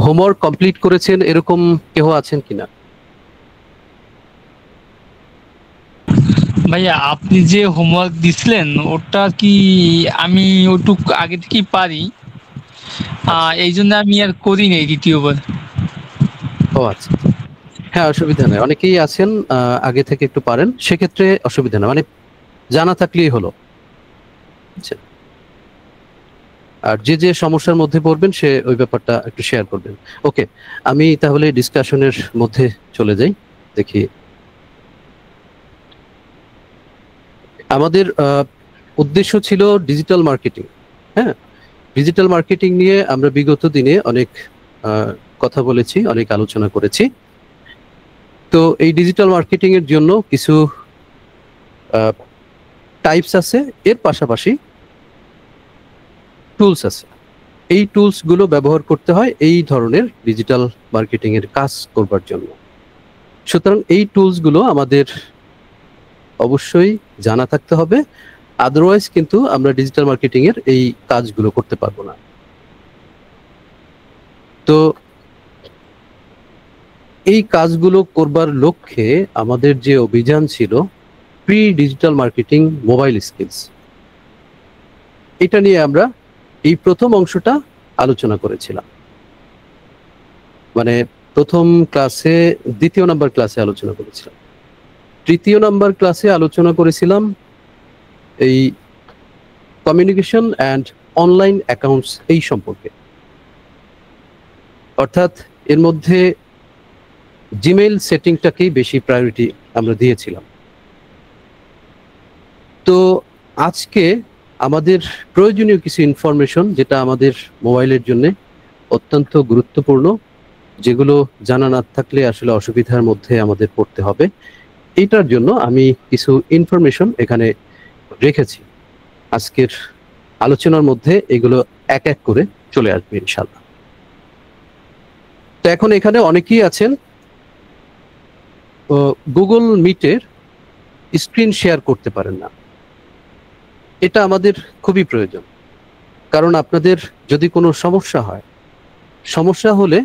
Homework complete করেছেন এরকম কেউ আছেন কিনা? ভাইয়া আপনি যে হোমওয়ার্ক দিছিলেন ওটা কি আমি ওটুক আগে থেকেই পারি, আচ্ছা। এই জন্য আমি আর করি নাই দ্বিতীয়বার। ও আচ্ছা আচ্ছা। হ্যাঁ, অসুবিধা নেই, অনেকেই আছেন আগে থেকে একটু পারেন, সেক্ষেত্রে অসুবিধা নেই, মানে জানা থাকলেই হলো। আচ্ছা। আর যে যে সমস্যার মধ্যে পড়বেন সে ওই ব্যাপারটা একটু শেয়ার করবেন। ওকে, আমি তাহলে ডিসকাশনের মধ্যে চলে যাই। দেখি আমাদের উদ্দেশ্য ছিল ডিজিটাল মার্কেটিং। হ্যাঁ, ডিজিটাল মার্কেটিং নিয়ে আমরা বিগত দিনে অনেক কথা বলেছি, অনেক আলোচনা করেছি। তো এই ডিজিটাল মার্কেটিং এর জন্য কিছু টাইপস আছে, এর পাশাপাশি টুলস আছে। এই টুলস গুলো ব্যবহার করতে হয় এই ধরনের ডিজিটাল মার্কেটিং এর কাজ করবার জন্য। সুতরাং এই টুলস গুলো আমাদের অবশ্যই জানা থাকতে হবে, আদারওয়াইজ কিন্তু আমরা ডিজিটাল মার্কেটিং এর এই কাজগুলো করতে পারবো না। তো এই কাজগুলো করবার লক্ষ্যে আমাদের যে অভিযান ছিল pre digital marketing mobile skills, এটা নিয়ে আমরা এই প্রথম অংশটা আলোচনা করেছিলাম। মানে প্রথম ক্লাসে, দ্বিতীয় নাম্বার ক্লাসে আলোচনা করেছিলাম। তৃতীয় নাম্বার ক্লাসে আলোচনা করেছিলাম এই কমিউনিকেশন অ্যান্ড অনলাইন অ্যাকাউন্টস এই সম্পর্কে। অর্থাৎ এর মধ্যে জিমেইল সেটিংটাকেই বেশি প্রায়োরিটি আমরা দিয়েছিলাম। তো আজকে আমাদের প্রয়োজনীয় কিছু ইনফরমেশন যেটা আমাদের মোবাইলের জন্য অত্যন্ত গুরুত্বপূর্ণ, যেগুলো জানা না থাকলে আসলে অসুবিধার মধ্যে আমাদের পড়তে হবে, এইটার জন্য আমি কিছু ইনফরমেশন এখানে রেখেছি। আজকের আলোচনার মধ্যে এগুলো এক এক করে চলে আসবে ইনশাল্লাহ। তো এখন এখানে অনেকেই আছেন গুগল মিটের স্ক্রিন শেয়ার করতে পারেন না। এটা আমাদের খুবই প্রয়োজন, কারণ আপনাদের যদি কোনো সমস্যা হলে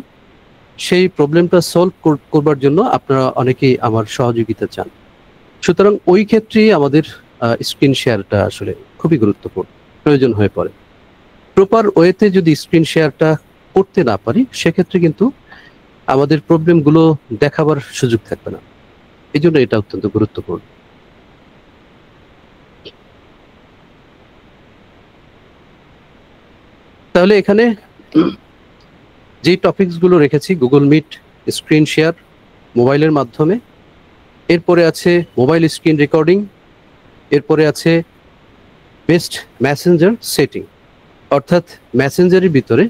সেই প্রবলেমটা সলভ করবার জন্য আপনারা অনেকেই আমার সহযোগিতা চান। সুতরাং ওই ক্ষেত্রেই আমাদের স্ক্রিন শেয়ারটা আসলে খুবই গুরুত্বপূর্ণ, প্রয়োজন হয়ে পড়ে। প্রপার ওয়েতে যদি স্ক্রিন শেয়ারটা করতে না পারি সেক্ষেত্রে কিন্তু আমাদের প্রবলেমগুলো দেখাবার সুযোগ থাকবে না। এই জন্য এটা অত্যন্ত গুরুত্বপূর্ণ। তাহলে এখানে যে টপিকস গুলো রেখেছি, গুগল মিট স্ক্রিন শেয়ার মোবাইলের মাধ্যমে, এরপরে আছে মোবাইল স্ক্রিন রেকর্ডিং, এরপরে আছে বেস্ট মেসেঞ্জার সেটিং। অর্থাৎ মেসেঞ্জারের ভিতরে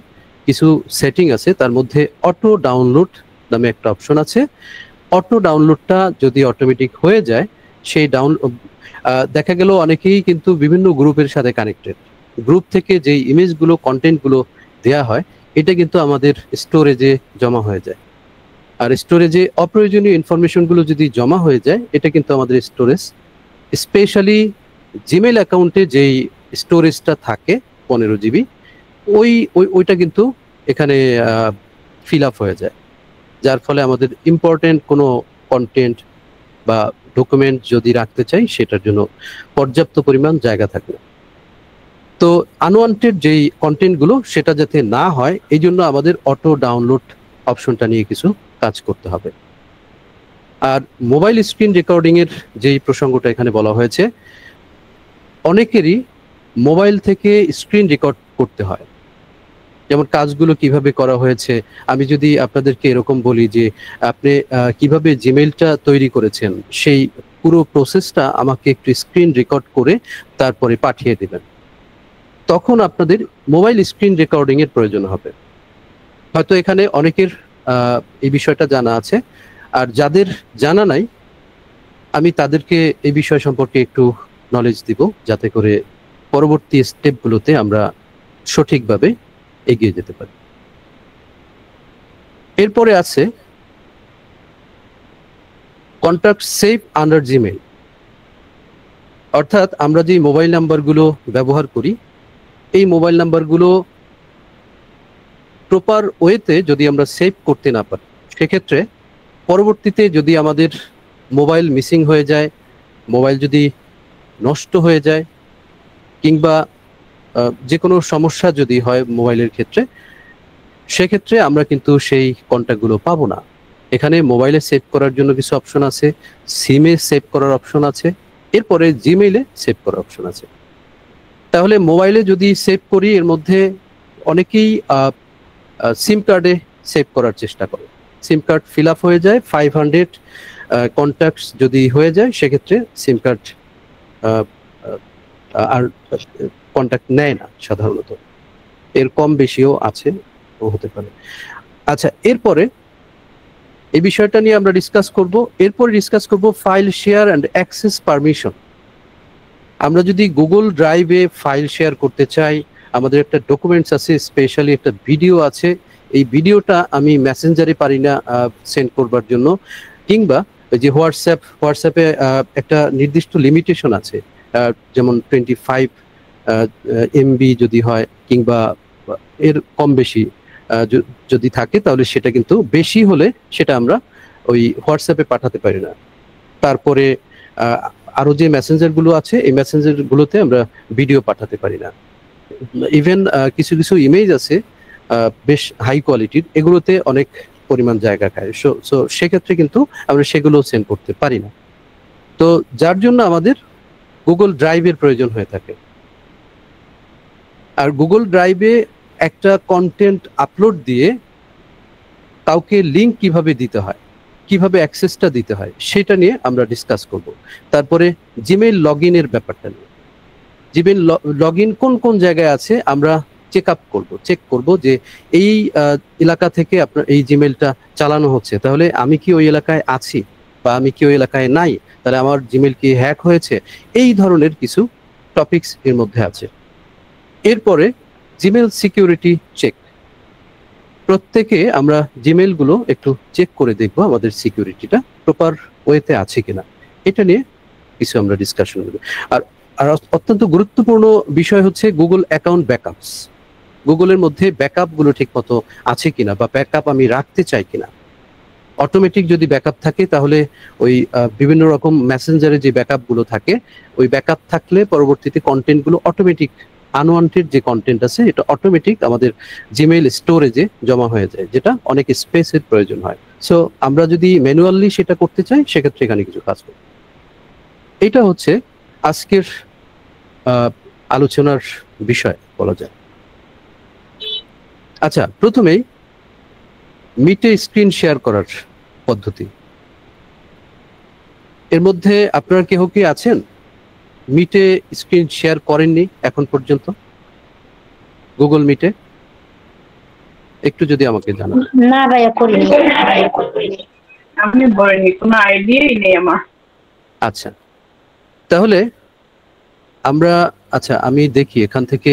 কিছু সেটিং আছে, তার মধ্যে অটো ডাউনলোড নামে একটা অপশন আছে। অটো ডাউনলোডটা যদি অটোমেটিক হয়ে যায়, সেই দেখা গেল অনেকেই কিন্তু বিভিন্ন গ্রুপের সাথে কানেক্টেড, গ্রুপ থেকে যেই ইমেজগুলো কন্টেন্টগুলো দেয়া হয় এটা কিন্তু আমাদের স্টোরেজে জমা হয়ে যায়। আর স্টোরেজে অপ্রয়োজনীয় ইনফরমেশনগুলো যদি জমা হয়ে যায় এটা কিন্তু আমাদের স্টোরেজ, স্পেশালি জিমেল অ্যাকাউন্টে যেই স্টোরেজটা থাকে 15 GB, ওইটা কিন্তু এখানে ফিল আপ হয়ে যায়, যার ফলে আমাদের ইম্পর্টেন্ট কোনো কন্টেন্ট বা ডকুমেন্ট যদি রাখতে চাই সেটার জন্য পর্যাপ্ত পরিমাণ জায়গা থাকে। তো আনওয়ান্টেড যেই কন্টেন্টগুলো সেটা যাতে না হয় এই জন্য আমাদের অটো ডাউনলোড অপশনটা নিয়ে কিছু কাজ করতে হবে। আর মোবাইল স্ক্রিন রেকর্ডিং এর যেই প্রসঙ্গটা এখানে বলা হয়েছে, অনেকেরই মোবাইল থেকে স্ক্রিন রেকর্ড করতে হয়। যেমন কাজগুলো কিভাবে করা হয়েছে, আমি যদি আপনাদেরকে এরকম বলি যে আপনি কিভাবে জিমেইলটা তৈরি করেছেন সেই পুরো প্রসেসটা আমাকে একটু স্ক্রিন রেকর্ড করে তারপরে পাঠিয়ে দিবেন, তখন আপনাদের মোবাইল স্ক্রিন রেকর্ডিং এর প্রয়োজন হবে। হয়তো এখানে অনেকের এই বিষয়টা জানা আছে, আর যাদের জানা নাই আমি তাদেরকে এই বিষয় সম্পর্কে একটু নলেজ দিব, যাতে করে পরবর্তী স্টেপগুলোতে আমরা সঠিকভাবে এগিয়ে যেতে পারি। এরপরে আছে কন্ট্যাক্ট সেভ আন্ডার জিমেইল। অর্থাৎ আমরা যে মোবাইল নাম্বারগুলো ব্যবহার করি এই মোবাইল নাম্বারগুলো প্রপার ওয়েতে যদি আমরা সেভ করতে না পারি, সেক্ষেত্রে পরবর্তীতে যদি আমাদের মোবাইল মিসিং হয়ে যায়, মোবাইল যদি নষ্ট হয়ে যায়, কিংবা যে কোনো সমস্যা যদি হয় মোবাইলের ক্ষেত্রে, সেক্ষেত্রে আমরা কিন্তু সেই কন্ট্যাক্টগুলো পাবো না। এখানে মোবাইলে সেভ করার জন্য কিছু অপশন আছে, সিমে সেভ করার অপশন আছে, এরপরে জিমেইলে সেভ করার অপশন আছে। তাহলে মোবাইলে যদি সেভ করি, এর মধ্যে অনেকেই সিম কার্ডে সেভ করার চেষ্টা করে। সিম কার্ড ফিল আপ হয়ে যায়, 500 কন্ট্যাক্টস যদি হয়ে যায়, সেক্ষেত্রে সিম কার্ড আর কন্ট্যাক্ট নেয় না সাধারণত। এর কম বেশিও আছে, হতে পারে। আচ্ছা, এরপরে এই বিষয়টা নিয়ে আমরা ডিসকাস করব। এরপরে ডিসকাস করব file share and access permission. আমরা যদি গুগল ড্রাইভে ফাইল শেয়ার করতে চাই, আমাদের একটা ডকুমেন্টস আছে, স্পেশালি একটা ভিডিও আছে, এই ভিডিওটা আমি মেসেঞ্জারে পারি না সেন্ড করবার জন্য, কিংবা যে হোয়াটসঅ্যাপে একটা নির্দিষ্ট লিমিটেশন আছে, যেমন 25 MB যদি হয়, কিংবা এর কম বেশি যদি থাকে, তাহলে সেটা কিন্তু বেশি হলে সেটা আমরা ওই হোয়াটসঅ্যাপে পাঠাতে পারি না। তারপরে আরো যে মেসেঞ্জার গুলো আছে, এই মেসেঞ্জার গুলোতে আমরা ভিডিও পাঠাতে পারি না। ইভেন কিছু কিছু ইমেজ আছে বেশ হাই কোয়ালিটির, এগুলোতে অনেক পরিমাণ জায়গা খায়, সো সেক্ষেত্রে কিন্তু আমরা সেগুলো সেন্ড করতে পারি না। তো যার জন্য আমাদের গুগল ড্রাইভের প্রয়োজন হয়ে থাকে। আর গুগল ড্রাইভে একটা কন্টেন্ট আপলোড দিয়ে কাউকে লিঙ্ক কিভাবে দিতে হয়, কিভাবে অ্যাক্সেসটা দিতে হয়, সেটা নিয়ে আমরা ডিসকাস করব। তারপরে জিমেইল লগ ইনের ব্যাপারটা নিয়ে, জিমেইল লগ ইন কোন কোন জায়গায় আছে আমরা চেক করব যে এই এলাকা থেকে আপনার এই জিমেইলটা চালানো হচ্ছে, তাহলে আমি কি ওই এলাকায় আছি বা আমি কি ওই এলাকায় নাই, তাহলে আমার জিমেইল কি হ্যাক হয়েছে, এই ধরনের কিছু টপিকস এর মধ্যে আছে। এরপরে জিমেইল সিকিউরিটি চেক, প্রত্যেকে আমরা জিমেইল গুলো একটু চেক করে দেখব আমাদের সিকিউরিটিটা প্রপার ওয়েতে আছে কিনা, এটা নিয়ে কিছু আমরা ডিসকাশন করব। আর অত্যন্ত গুরুত্বপূর্ণ বিষয় হচ্ছে গুগল অ্যাকাউন্ট ব্যাকআপস। গুগলের মধ্যে ব্যাকআপ গুলো ঠিক মতো আছে কিনা, বা ব্যাকআপ আমি রাখতে চাই কিনা। অটোমেটিক যদি ব্যাকআপ থাকে, তাহলে ওই বিভিন্ন রকম মেসেঞ্জারে যে ব্যাকআপ গুলো থাকে, ওই ব্যাকআপ থাকলে পরবর্তীতে কন্টেন্ট গুলো অটোমেটিক, আনওয়ান্টেড যে কন্টেন্ট আছে, এটা অটোমেটিক আমাদের জিমেইল স্টোরেজে জমা হয়ে যায়, যেটা অনেক স্পেসের প্রয়োজন হয়। সো আমরা যদি ম্যানুয়ালি সেটা করতে চাই, সেক্ষেত্রে এখানে কিছু কাজ করব। এটা হচ্ছে আজকের আলোচনার বিষয় বলা যায়। আচ্ছা, প্রথমেই মিটে স্ক্রিন শেয়ার করার পদ্ধতি। এর মধ্যে আপনারা কেউ কি আছেন মিটে স্ক্রিন শেয়ার করেননি এখন পর্যন্ত? গুগল মিটে একটু যদি আমাকে জানান। না ভাইয়া, করিনি। আমি বলিনি, কোনো আইডিয়াই নেই আমার। আচ্ছা, তাহলে আমি দেখি এখান থেকে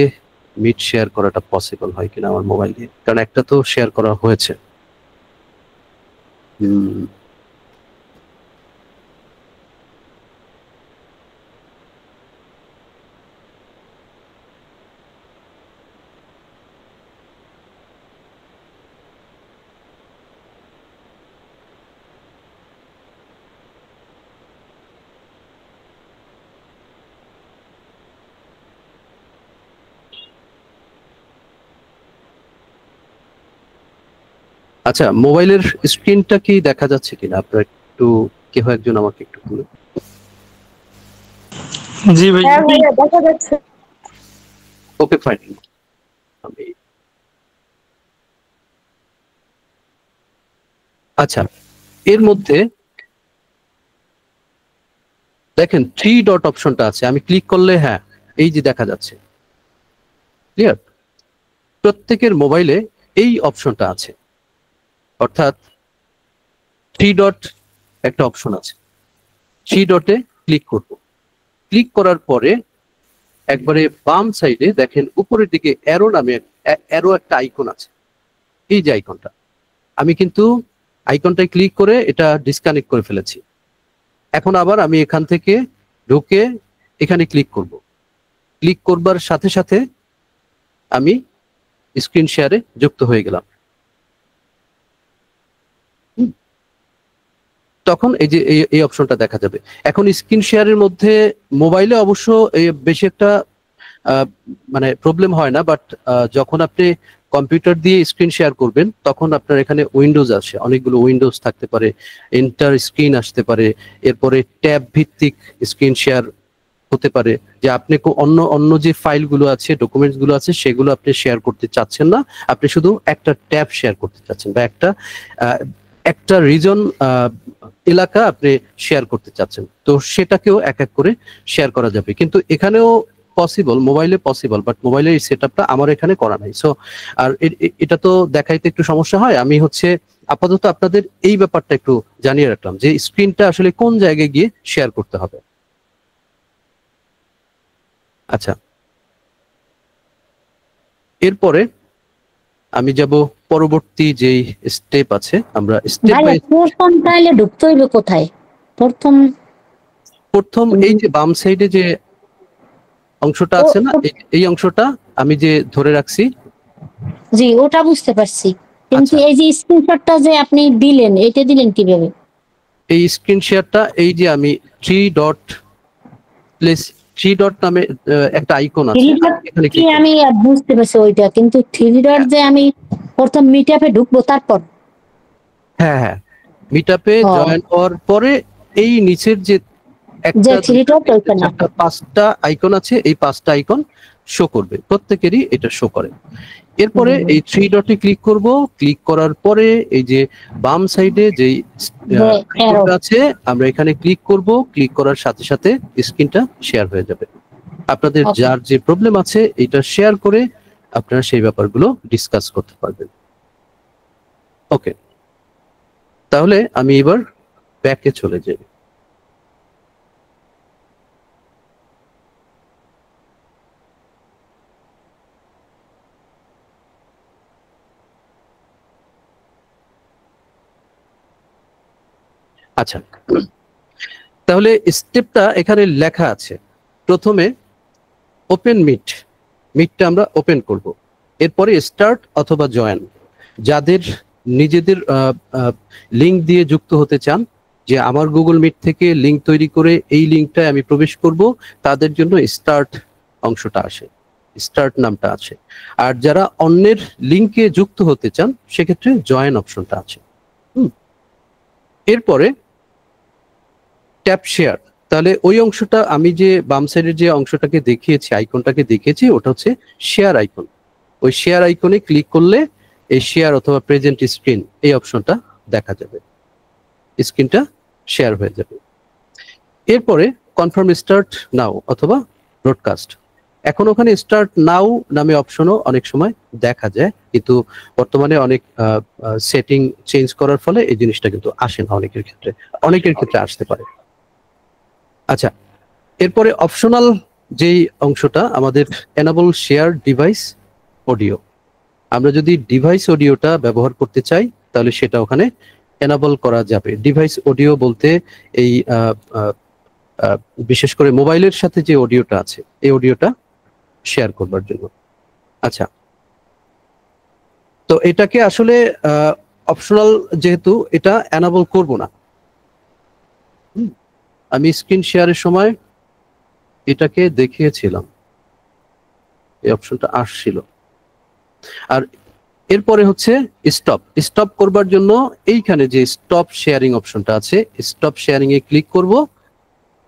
মিট শেয়ার করাটা পসিবল হয় কিনা আমার মোবাইল দিয়ে, কারণ একটা তো শেয়ার করা হয়েছে। আচ্ছা, মোবাইলের স্ক্রিনটা কি দেখা যাচ্ছে কিনা আপনার একটু, কেউ একজন আমাকে একটু বলুন। জি ভাই, হ্যাঁ ভাইয়া, দেখা যাচ্ছে। ওকে, ফাইন। আচ্ছা, এর মধ্যে দেখেন 3 ডট অপশনটা আছে, আমি ক্লিক করলে হ্যাঁ এই যে দেখা যাচ্ছে। ক্লিয়ার? প্রত্যেকের মোবাইলে এই অপশনটা আছে, অর্থাৎ 3 ডট একটা অপশন আছে। 3 ডটে ক্লিক করব। ক্লিক করার পরে একবারে বাম সাইডে দেখেন উপরের দিকে অ্যারো নামে অ্যারো একটা আইকন আছে। এই যে আইকনটা, আমি কিন্তু আইকনটায় ক্লিক করে এটা ডিসকানেক্ট করে ফেলেছি। এখন আবার আমি এখান থেকে ঢুকে এখানে ক্লিক করব। ক্লিক করবার সাথে সাথে আমি স্ক্রিন শেয়ারে যুক্ত হয়ে গেলাম। তখন এই যে এই অপশনটা দেখা যাবে। এখন স্ক্রিন শেয়ারের মধ্যে মোবাইলে অবশ্য বেশি একটা মানে প্রবলেম হয় না, বাট যখন আপনি কম্পিউটার দিয়ে স্ক্রিন শেয়ার করবেন তখন আপনার এখানে উইন্ডোজ আসে, অনেকগুলো উইন্ডোজ থাকতে পারে, এন্টার স্ক্রিন আসতে পারে, এরপরে ট্যাব ভিত্তিক স্ক্রিন শেয়ার হতে পারে, যে আপনি অন্য অন্য যে ফাইলগুলো আছে, ডকুমেন্টস গুলো আছে, সেগুলো আপনি শেয়ার করতে চাচ্ছেন না, আপনি শুধু একটা ট্যাব শেয়ার করতে চাচ্ছেন, বা একটা রিজন এলাকা আপনি শেয়ার করতে চাচ্ছেন, তো সেটাকেও এক এক করে শেয়ার করা যাবে। কিন্তু এখানেও পসিবল, মোবাইলে পসিবল, বাট মোবাইলের এই সেটআপটা আমার এখানে করা নাই। সো আর এটা তো দেখাইতে একটু সমস্যা হয়, আমি আপাতত আপনাদের এই ব্যাপারটা একটু জানিয়ে রাখলাম যে স্ক্রিনটা আসলে কোন জায়গায় গিয়ে শেয়ার করতে হবে। আচ্ছা, এরপরে আমি যাব পরবর্তী যেই স্টেপ আছে, আমরা স্টেপ বাই প্রথম তাহলে ঢুকতে হইবে কোথায়? প্রথম এই যে বাম সাইডে যে অংশটা আছে না, এই অংশটা আমি যে ধরে রাখছি, জি ওটা বুঝতে পারছি, কিন্তু এই যে স্ক্রিনশটটা যে আপনি দিলেন, এটা দিলেন কিভাবে? এই স্ক্রিন শেয়ারটা এই যে আমি 3 ডট নামে একটা আইকন আছে এখানে কি আমি বুঝতে পারছি ওইটা, কিন্তু 3 ডট যে আমি প্রথম মিটআপে ঢুকবো তারপর? হ্যাঁ, মিটআপে জয়েন হওয়ার পরে এই নিচের যে একটা 5টা আইকন আছে, এই 5টা আইকন শো করবে, প্রত্যেকেরই এটা শো করে। এরপরে এই 3 ডটে ক্লিক করব, ক্লিক করার পরে এই যে বাম সাইডে যেই আইকনটা আছে আমরা এখানে ক্লিক করব, ক্লিক করার সাথে সাথে স্ক্রিনটা শেয়ার হয়ে যাবে। আপনাদের যার যে প্রবলেম আছে এটা শেয়ার করে আপনারা সেই ব্যাপারগুলো ডিসকাস করতে পারবেন। ওকে, তাহলে আমি এবার ব্যাকে চলে যাই। আচ্ছা, তাহলে স্টেপটা এখানে লেখা আছে, প্রথমে ওপেন মিটটা আমরা ওপেন করব, এরপরে স্টার্ট অথবা জয়েন। যাদের নিজেদের লিংক দিয়ে যুক্ত হতে চান, যে আমার গুগল মিট থেকে লিংক তৈরি করে এই লিংকটায় আমি প্রবেশ করব, তাদের জন্য স্টার্ট অংশটা আসে, স্টার্ট নামটা আছে। আর যারা অন্যের লিংকে যুক্ত হতে চান সেক্ষেত্রে জয়েন অপশনটা আছে। এরপরে ট্যাপ শেয়ার, তাহলে ওই অংশটা আমি যে বাম সাইডের যে অংশটাকে দেখিয়েছি, আইকনটাকে দেখিয়েছি, ওটা হচ্ছে শেয়ার আইকন। ওই শেয়ার আইকনে ক্লিক করলে এই শেয়ার অথবা প্রেজেন্ট স্ক্রিন এই অপশনটা দেখা যাবে, স্ক্রিনটা শেয়ার হয়ে যাবে। এরপরে কনফার্ম স্টার্ট নাও অথবা ব্রডকাস্ট। এখন ওখানে স্টার্ট নাও নামে অপশনও অনেক সময় দেখা যায়, কিন্তু বর্তমানে অনেক সেটিং চেঞ্জ করার ফলে এই জিনিসটা কিন্তু আসে না অনেকের ক্ষেত্রে আসতে পারে। আচ্ছা, এরপরে অপশনাল যেই অংশটা আমাদের এনাবল শেয়ার ডিভাইস অডিও। আমরা যদি ডিভাইস অডিওটা ব্যবহার করতে চাই তাহলে সেটা ওখানে এনাবল করা যাবে। ডিভাইস অডিও বলতে এই বিশেষ করে মোবাইলের সাথে যে অডিওটা আছে এই অডিওটা শেয়ার করবার জন্য। আচ্ছা, তো এটাকে আসলে অপশনাল, যেহেতু এটা এনাবল করব না, আমি স্ক্রিন শেয়ারের সময় এটাকে দেখিয়েছিলাম, এই অপশনটা আসছিল। আর এরপরে হচ্ছে স্টপ করবার জন্য এইখানে যে স্টপ শেয়ারিং অপশনটা আছে, স্টপ শেয়ারিং এ ক্লিক করব,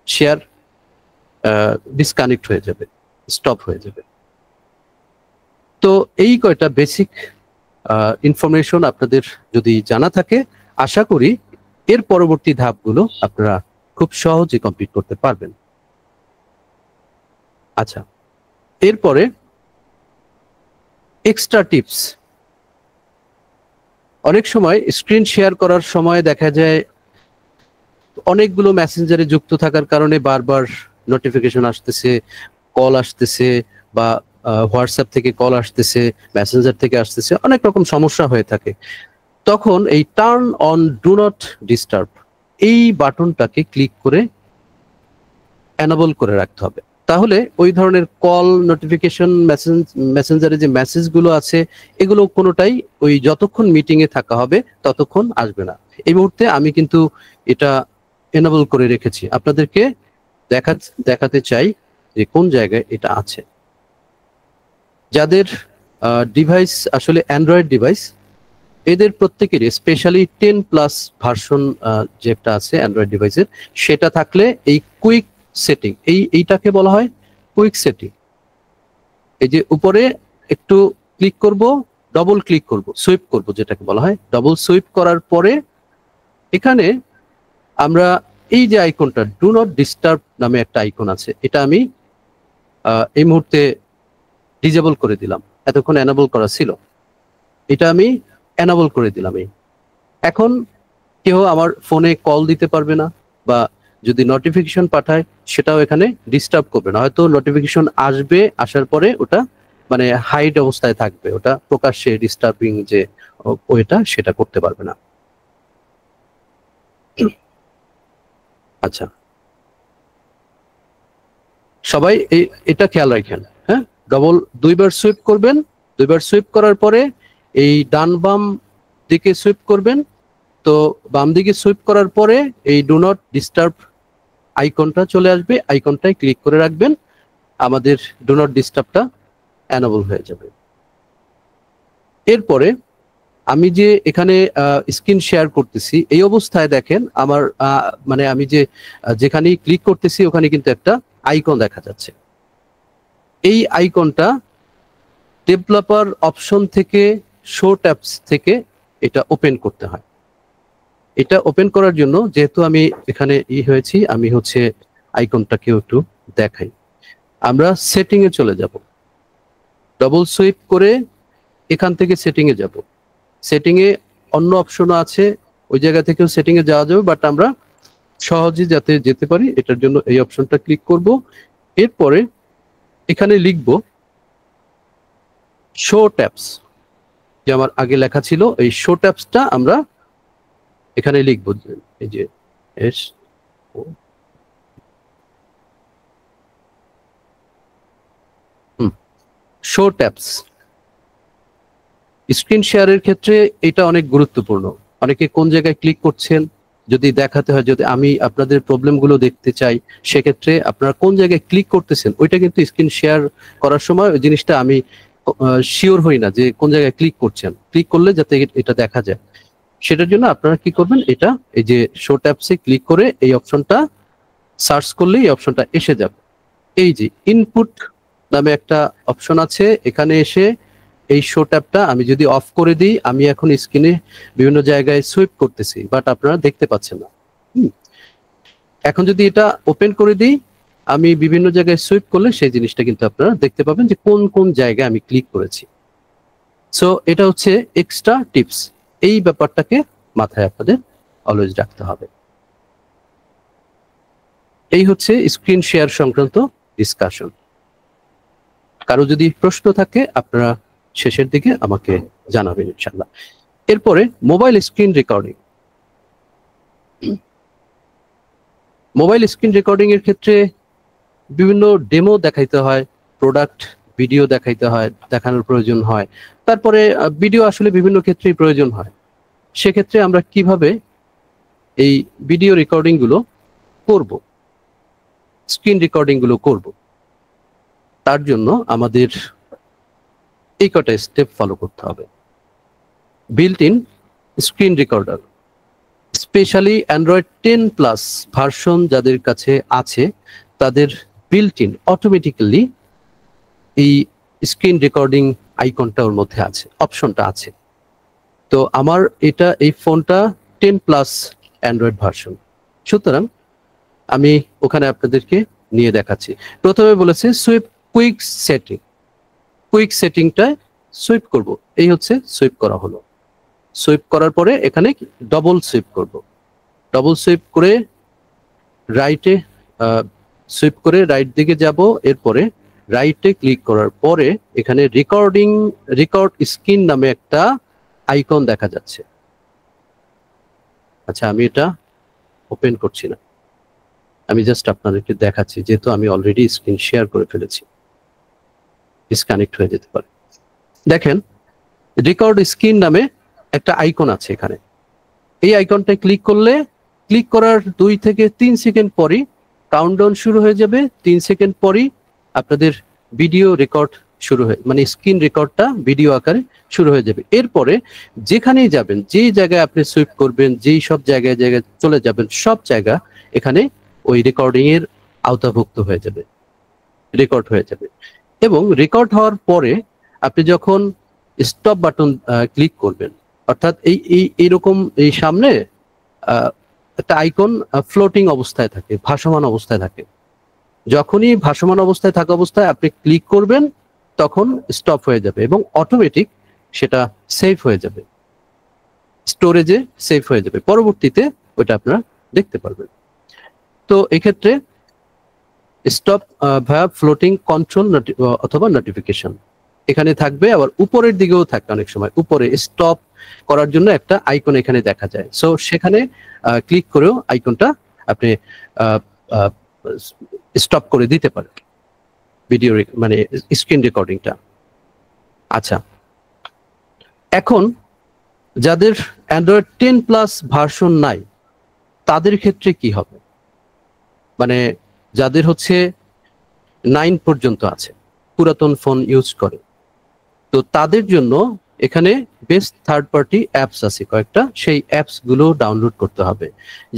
শেয়ার ডিসকানেক্ট হয়ে যাবে, স্টপ হয়ে যাবে। তো এই কয়টা বেসিক ইনফরমেশন আপনাদের যদি জানা থাকে, আশা করি এর পরবর্তী ধাপগুলো আপনারা খুব সহজে কমপ্লিট করতে পারবেন। আচ্ছা, এরপরে এক্সট্রা টিপস। অনেক সময় স্ক্রিন শেয়ার করার সময় দেখা যায় অনেকগুলো মেসেঞ্জারে যুক্ত থাকার কারণে বারবার নোটিফিকেশন আসতেছে, কল আসতেছে, বা হোয়াটসঅ্যাপ থেকে কল আসতেছে, মেসেঞ্জার থেকে আসতেছে, অনেক রকম সমস্যা হয়ে থাকে। তখন এই turn on do not disturb এই বাটনটাকে ক্লিক করে এনাবল করে রাখতে হবে। তাহলে ওই ধরনের কল, নোটিফিকেশন, মেসেঞ্জারে যে মেসেজগুলো আছে এগুলো কোনোটাই ওই যতক্ষণ মিটিং এ থাকা হবে ততক্ষণ আসবে না। এই মুহূর্তে আমি কিন্তু এটা এনেবল করে রেখেছি, আপনাদেরকে দেখাতে চাই যে কোন জায়গায় এটা আছে। যাদের ডিভাইস আসলে অ্যান্ড্রয়েড ডিভাইস, এদের প্রত্যেকেরই স্পেশালি 10+ ভার্সন যেটা আছে অ্যান্ড্রয়েড ডিভাইসের, সেটা থাকলে এই কুইক সেটিং, এইটাকে বলা হয় কুইক সেটিং। এই যে উপরে একটু ক্লিক করব, ডবল ক্লিক করব, সুইপ করব, যেটাকে বলা হয় ডবল সুইপ করার পরে এখানে আমরা এই যে আইকনটা ডু নট ডিস্টার্ব নামে একটা আইকন আছে, এটা আমি এই মুহূর্তে ডিজেবল করে দিলাম। এতক্ষণ এনাবল করা ছিল, এটা আমি এনাবল করে দিলাম। এখন কেউ আমার ফোনে কল দিতে পারবে না, বা যদি নোটিফিকেশন পাঠায় সেটাও এখানে ডিস্টার্ব করবে না। হয়তো নোটিফিকেশন আসবে, আসার পরে ওটা মানে হাইড অবস্থায় থাকবে, ওটা প্রকাশ্যে ডিস্টার্বিং যে ওইটা সেটা করতে পারবে না। আচ্ছা, সবাই এটা খেয়াল রাখেন। হ্যাঁ, দুইবার সুইপ করবেন, দুইবার সুইপ করার পরে এই ডান বাম দিকে সুইপ করবেন। তো বাম দিকে সুইপ করার পরে এই ডু নট ডিস্টার্ব আইকনটা চলে আসবে, আইকনটায় ক্লিক করে রাখবেন, আমাদের ডু নট ডিস্টার্বটা এনেবল হয়ে যাবে। এরপরে আমি যে এখানে স্ক্রিন শেয়ার করতেছি, এই অবস্থায় দেখেন আমার মানে আমি যেখানেই ক্লিক করতেছি ওখানে কিন্তু একটা আইকন দেখা যাচ্ছে। এই আইকনটা ডেভেলপার অপশন থেকে, শো ট্যাবস থেকে এটা ওপেন করতে হয়। এটা ওপেন করার জন্য যেহেতু আমি এখানে হয়েছি, আমি হচ্ছে আইকনটাকেও একটু দেখাই। আমরা সেটিং এ চলে যাব, ডবল সুইপ করে এখান থেকে সেটিং এ যাব। সেটিং এ অন্য অপশনও আছে, ওই জায়গা থেকেও সেটিং এ যাওয়া যাবে, বাট আমরা সহজে যাতে যেতে পারি এটার জন্য এই অপশনটা ক্লিক করব। এরপরে এখানে লিখব শো ট্যাবস, যে আমার আগে লেখা ছিল, এই শো ট্যাবসটা আমরা এখানে লিখব। এই যে শো ট্যাবস। স্ক্রিন শেয়ারের ক্ষেত্রে এটা অনেক গুরুত্বপূর্ণ। অনেকে কোন জায়গায় ক্লিক করছেন যদি দেখাতে হয়, যদি আমি আপনাদের প্রবলেমগুলো দেখতে চাই, সেক্ষেত্রে আপনারা কোন জায়গায় ক্লিক করতেছেন ওইটা কিন্তু স্ক্রিন শেয়ার করার সময় ওই জিনিসটা আমি শিওর হই না যে কোন জায়গায় ক্লিক করছেন। ক্লিক করলে যাতে এটা দেখা যায়, সেটার জন্য আপনারা কি করবেন, এটা এই যে শো ট্যাবসে ক্লিক করে এই অপশনটা সার্চ করলে এই অপশনটা এসে যাবে। এই যে ইনপুট নামে একটা অপশন আছে, এখানে এসে এই শো ট্যাবটা আমি যদি অফ করে দিই, আমি এখন স্ক্রিনে বিভিন্ন জায়গায় সুইপ করতেছি, বাট আপনারা দেখতে পাচ্ছেন না। এখন যদি এটা ওপেন করে দিই, আমি বিভিন্ন জায়গায় সুইপ করলে সেই জিনিসটা কিন্তু আপনারা দেখতে পাবেন যে কোন কোন জায়গায় আমি ক্লিক করেছি। সো এটা হচ্ছে এক্সট্রা টিপস, এই ব্যাপারটাকে মাথায় আপনাদের অলওয়েজ রাখতে হবে। এই হচ্ছে স্ক্রিন শেয়ার সংক্রান্ত ডিসকাশন। কারো যদি প্রশ্ন থাকে আপনারা শেষের দিকে আমাকে জানাবেন ইনশাআল্লাহ। এরপরে mobile screen recording. Mobile screen recording এর ক্ষেত্রে বিভিন্ন ডেমো দেখাইতে হয়, প্রোডাক্ট ভিডিও দেখাইতে হয়, দেখানোর প্রয়োজন হয়, তারপরে ভিডিও আসলে বিভিন্ন ক্ষেত্রেই প্রয়োজন হয়। সেক্ষেত্রে আমরা কিভাবে এই ভিডিও রেকর্ডিং গুলো করব, স্ক্রিন রেকর্ডিং গুলো করব, তার জন্য আমাদের এই কটা স্টেপ ফলো করতে হবে। Built in screen recorder, specially Android 10+ version যাদের কাছে আছে তাদের বিল্ট ইন অটোমেটিক্যালি এই স্ক্রিন রেকর্ডিং আইকনটা ওর মধ্যে আছে, অপশনটা আছে। তো আমার এই ফোনটা 10+ অ্যান্ড্রয়েড ভার্সন, সুতরাং আমি ওখানে আপনাদেরকে নিয়ে দেখাচ্ছি। প্রথমে বলেছে সুইপ কুইক সেটিং, কুইক সেটিংটায় সুইপ করব, এই হচ্ছে সুইপ করা হলো। সুইপ করার পরে এখানে ডবল সুইপ করব, ডবল সুইপ করে রাইটে সুইপ করে রাইট দিকে যাব। এরপরে রাইটে ক্লিক করার পরে এখানে রেকর্ড স্ক্রিন নামে একটা আইকন দেখা যাচ্ছে। আচ্ছা, আমি এটা ওপেন করছি না, আমি জাস্ট আপনাদেরকে দেখাচ্ছি, যেহেতু আমি অলরেডি স্ক্রিন শেয়ার করে ফেলেছি, ডিসকানেক্ট হয়ে যেতে পারে। দেখেন রেকর্ড স্ক্রিন নামে একটা আইকন আছে এখানে। এই আইকনটা ক্লিক করলে, ক্লিক করার 2 থেকে 3 সেকেন্ড পরই কাউন্টডাউন শুরু হয়ে যাবে। 3 সেকেন্ড পরই আপনাদের ভিডিও রেকর্ড শুরু হয়ে, মানে স্ক্রিন রেকর্ডটা ভিডিও আকারে শুরু হয়ে যাবে। এরপরে যেখানেই যাবেন, যেই জায়গায় আপনি সুইপ করবেন, যেই সব জায়গায় জায়গায় চলে যাবেন, সব জায়গা এখানে ওই রেকর্ডিং এর আওতাভুক্ত হয়ে যাবে, রেকর্ড হয়ে যাবে। এবং রেকর্ড হওয়ার পরে আপনি যখন স্টপ বাটন ক্লিক করবেন, অর্থাৎ এইরকম এই সামনে একটা আইকন ফ্লোটিং অবস্থায় থাকে, ভাসমান অবস্থায় থাকে। যখনই ভাসমান অবস্থায় থাকা অবস্থায় আপনি ক্লিক করবেন, তখন স্টপ হয়ে যাবে এবং অটোমেটিক সেটা সেভ হয়ে যাবে, স্টোরেজে সেভ হয়ে যাবে। পরবর্তীতে ওটা আপনারা দেখতে পারবেন। তো এক্ষেত্রে স্টপ ভায়া ফ্লোটিং কন্ট্রোল অথবা নোটিফিকেশন এখানে থাকবে। আবার উপরের দিকেও থাকে, অনেক সময় উপরে স্টপ করার জন্য একটা আইকন এখানে দেখা যায়। সো সেখানে ক্লিক করেও আইকনটা আপনি স্টপ করে দিতে পারেন ভিডিও, মানে স্ক্রিন রেকর্ডিংটা। আচ্ছা, এখন যাদের অ্যান্ড্রয়েড 10+ ভার্সন নাই তাদের ক্ষেত্রে কি হবে? মানে যাদের হচ্ছে 9 পর্যন্ত আছে, পুরাতন ফোন ইউজ করে, তো তাদের জন্য এখানে বেস্ট থার্ড পার্টি অ্যাপস আছে কয়েকটা, সেই অ্যাপস গুলো ডাউনলোড করতে হবে।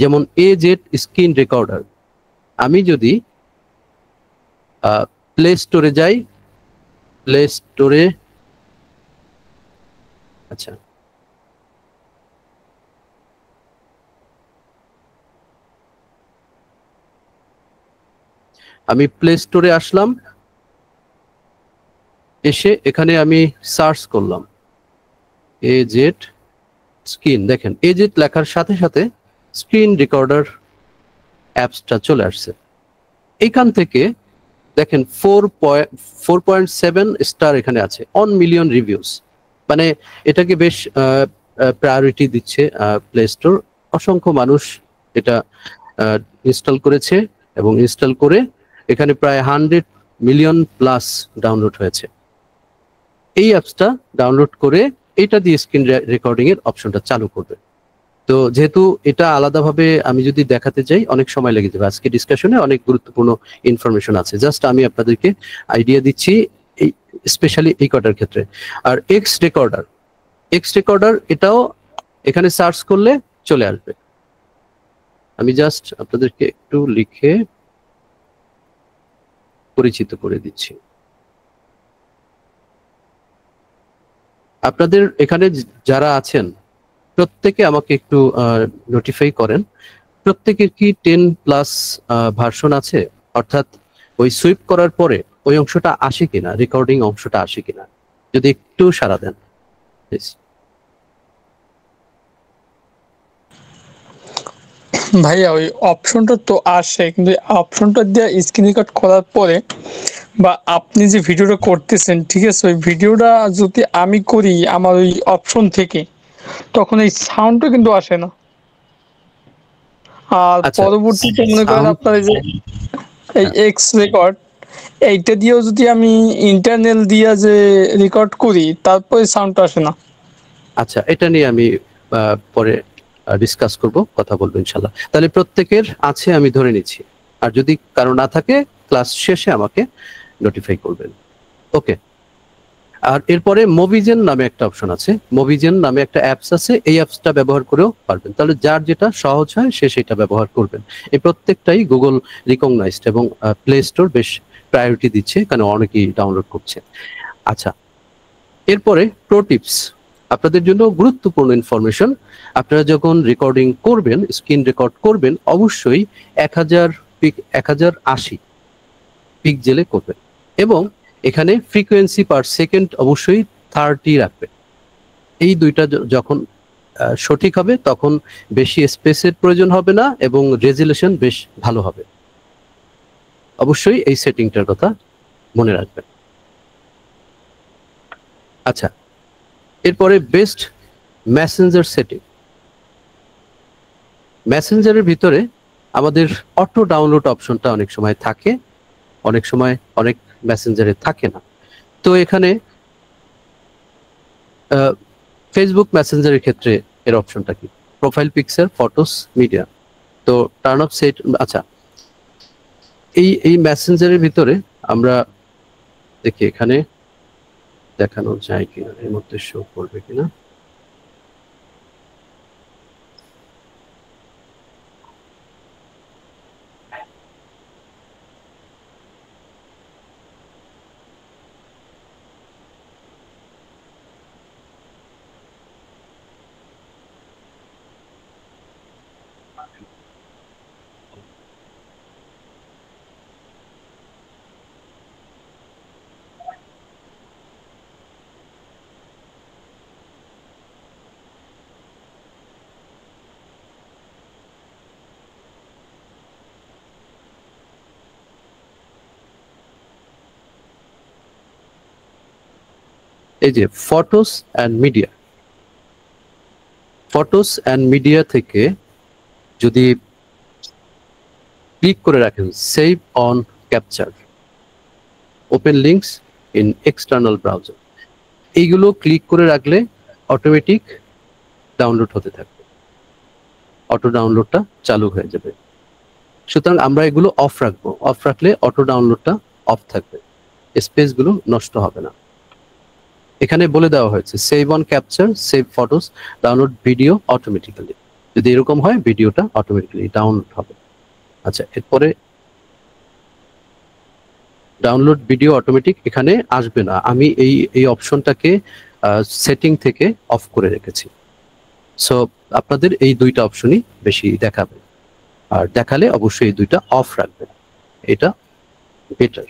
যেমন AZ স্ক্রিন রেকর্ডার। আমি যদি প্লে স্টোরে যাই, প্লে স্টোরে, আচ্ছা আমি প্লে স্টোরে আসলাম, এসে এখানে আমি সার্চ করলাম AZ স্ক্রিন। দেখেন AZ লেখার সাথে সাথে স্ক্রিন রেকর্ডার অ্যাপসটা চলে আসছে। এখান থেকে দেখেন 4.7 স্টার এখানে আছে, 1 মিলিয়ন রিভিউস। মানে এটাকে বেশ প্রায়োরিটি দিচ্ছে প্লে স্টোর। অসংখ্য মানুষ এটা ইনস্টল করেছে এবং ইনস্টল করে এখানে প্রায় 100 মিলিয়ন প্লাস ডাউনলোড হয়েছে। এই অ্যাপসটা ডাউনলোড করে এটা দিয়ে স্ক্রিন রেকর্ডিং এর অপশনটা চালু করবে। তো যেহেতু এটা আলাদাভাবে আমি যদি দেখাতে যাই অনেক সময় লেগে যাবে, আজকে ডিসকাশনে অনেক গুরুত্বপূর্ণ ইনফরমেশন আছে, জাস্ট আমি আপনাদেরকে আইডিয়া দিচ্ছি এই স্পেশালি এই কটার ক্ষেত্রে। আর এক্স রেকর্ডার এটাও এখানে সার্চ করলে চলে আসবে। আমি জাস্ট আপনাদেরকে একটু লিখে পরিচিত করে দিচ্ছি। আপনাদের এখানে যারা আছেন প্রত্যেকে আমাকে একটু নোটিফাই করেন, প্রত্যেকের কি 10+ ভার্সন আছে? অর্থাৎ ওই সুইপ করার পরে ওই অংশটা আসে কিনা, রেকর্ডিং অংশটা আসে কিনা, যদি একটু সাড়া দেন প্লিজ। ভাইয়া ওই অপশনটা তো আসে, কিন্তু অপশনটা দিয়ে স্ক্রিন রেকর্ড করার পরে বা আপনি যে ভিডিওটা করতেছেন, ঠিক আছে, ওই ভিডিওটা যদি আমি করি আমার ওই অপশন থেকে, তখন এই সাউন্ডটা কিন্তু আসে না। আর পরবর্তীতে মনে করেন আপনার যে এই এক্স রেকর্ড, এইটা দিয়েও যদি আমি ইন্টারনেল দিয়ে যে রেকর্ড করি তারপরে সাউন্ডটা আসে না। আচ্ছা, এটা নিয়ে আমি পরে ডিসকাস করব, কথা বলবো ইনশাল্লাহ। তাহলে প্রত্যেকের আছে আমি ধরে নিচ্ছি, আর যদি কারো না থাকে ক্লাস শেষে আমাকে নোটিফাই করবেন। ওকে। আর এরপরে মোবিজেন নামে একটা অপশন আছে, মোবিজেন নামে একটা অ্যাপস আছে, এই অ্যাপসটা ব্যবহার করেও পারবেন। তাহলে যার যেটা সহজ হয় সে সেটা ব্যবহার করবেন। এই প্রত্যেকটাই গুগল রিকগনাইজড এবং প্লে স্টোর বেশ প্রায়োরিটি দিচ্ছে, কারণ অনেকেই ডাউনলোড করছে। আচ্ছা, এরপরে প্রো টিপস, আপনাদের জন্য গুরুত্বপূর্ণ ইনফরমেশন। আপনারা যখন রেকর্ডিং করবেন, স্ক্রিন রেকর্ড করবেন, অবশ্যই 1080 পিক্সেলে করবেন এবং এখানে ফ্রিকোয়েন্সি পার সেকেন্ড অবশ্যই 30 রাখবেন। এই দুইটা যখন সঠিক হবে তখন বেশি স্পেসের প্রয়োজন হবে না এবং রেজুলেশন বেশ ভালো হবে। অবশ্যই এই সেটিংটার কথা মনে রাখবেন। আচ্ছা, এরপরে বেস্ট মেসেঞ্জার সেটিং। মেসেঞ্জারের ভিতরে আমাদের অটো ডাউনলোড অপশনটা অনেক সময় থাকে, অনেক সময় অনেক মেসেঞ্জারে থাকে না। তো এখানে ফেসবুক মেসেঞ্জারের ক্ষেত্রে এর অপশনটা কি? Profile picture, photos, media. তো টার্ন অফ সেট, আচ্ছা এই মেসেঞ্জারের ভিতরে আমরা দেখি এখানে দেখানো যায় কিনা, এর মধ্যে শো করবে কিনা। এই যে photos and media, photos and media থেকে যদি ক্লিক করে রাখেন save on capture, open links in external browser, এইগুলো ক্লিক করে রাখলে অটোমেটিক ডাউনলোড হতে থাকবে, অটো ডাউনলোডটা চালু হয়ে যাবে। সুতরাং আমরা এগুলো অফ রাখবো, অফ রাখলে অটো ডাউনলোডটা অফ থাকবে, স্পেসগুলো নষ্ট হবে না। এখানে বলে দেওয়া হয়েছে save on capture, save photos, download video automatically. যদি এরকম হয় ভিডিওটা অটোমেটিক্যালি ডাউনলোড হবে। আচ্ছা, এরপরে ডাউনলোড ভিডিও অটোমেটিক এখানে আসবে না, আমি এই অপশনটাকে সেটিং থেকে অফ করে রেখেছি। সো আপনাদের এই দুইটা অপশনই বেশি দেখাবে, আর দেখালে অবশ্যই এই দুইটা অফ রাখবেন, এটা বেটার।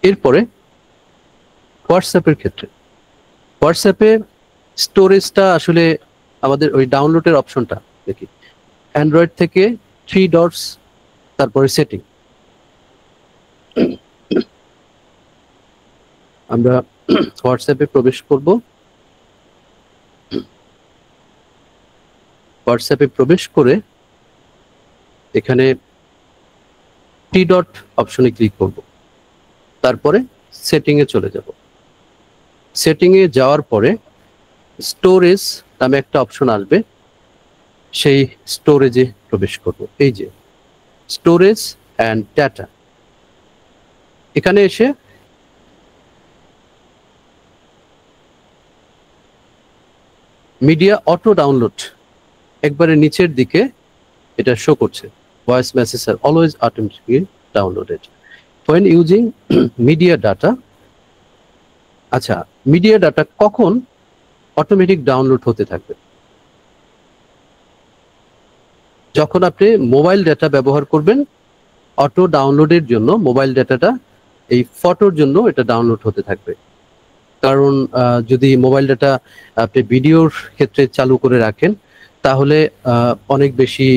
এরপরে হোয়াটসঅ্যাপের ক্ষেত্রে, হোয়াটসঅ্যাপে স্টোরেজটা আসলে আমাদের ওই ডাউনলোডের অপশনটা দেখি, অ্যান্ড্রয়েড থেকে 3 ডটস, তারপরে সেটিং। আমরা হোয়াটসঅ্যাপে প্রবেশ করব, হোয়াটসঅ্যাপে প্রবেশ করে এখানে 3 ডট অপশনে ক্লিক করব, তারপরে সেটিং এ চলে যাব। সেটিং এ যাওয়ার পরে স্টোরেজ নামে একটা অপশন আসবে, সেই স্টোরেজে প্রবেশ করব। এই যে স্টোরেজ অ্যান্ড ডাটা, এখানে এসে মিডিয়া অটো ডাউনলোড একবারে নিচের দিকে এটা শো করছে, ভয়েস মেসেজ আর always automatically downloaded when using media data। আচ্ছা, মিডিয়া ডাটা কখন অটোমেটিক ডাউনলোড হতে থাকবে? যখন আপনি মোবাইল ডাটা ব্যবহার করবেন, অটো ডাউনলোডের জন্য মোবাইল ডাটাটা এই ফটোর জন্য এটা ডাউনলোড হতে থাকবে। কারণ যদি মোবাইল ডাটা আপনি ভিডিওর ক্ষেত্রে চালু করে রাখেন, তাহলে অনেক বেশি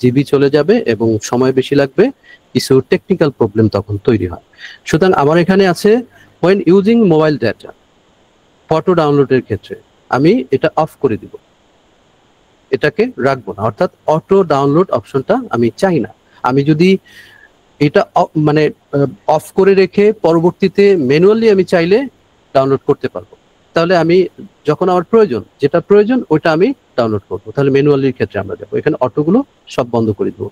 জিবি চলে যাবে এবং সময় বেশি লাগবে, কিছু টেকনিক্যাল প্রবলেম তখন তৈরি হয়। সুতরাং আমার এখানে আছে when using mobile data, photo ডাউনলোডের ক্ষেত্রে আমি এটা অফ করে দিব, এটাকে রাখবো না, অর্থাৎ অটো ডাউনলোড অপশনটা আমি চাই না। আমি যদি এটা মানে অফ করে রেখে পরবর্তীতে ম্যানুয়ালি আমি চাইলে ডাউনলোড করতে পারবো, তাহলে আমি যখন আমার প্রয়োজন, যেটা প্রয়োজন ওইটা আমি ডাউনলোড করবো, তাহলে ম্যানুয়ালির ক্ষেত্রে আমরা যাবো, এখানে অটোগুলো সব বন্ধ করে দেবো।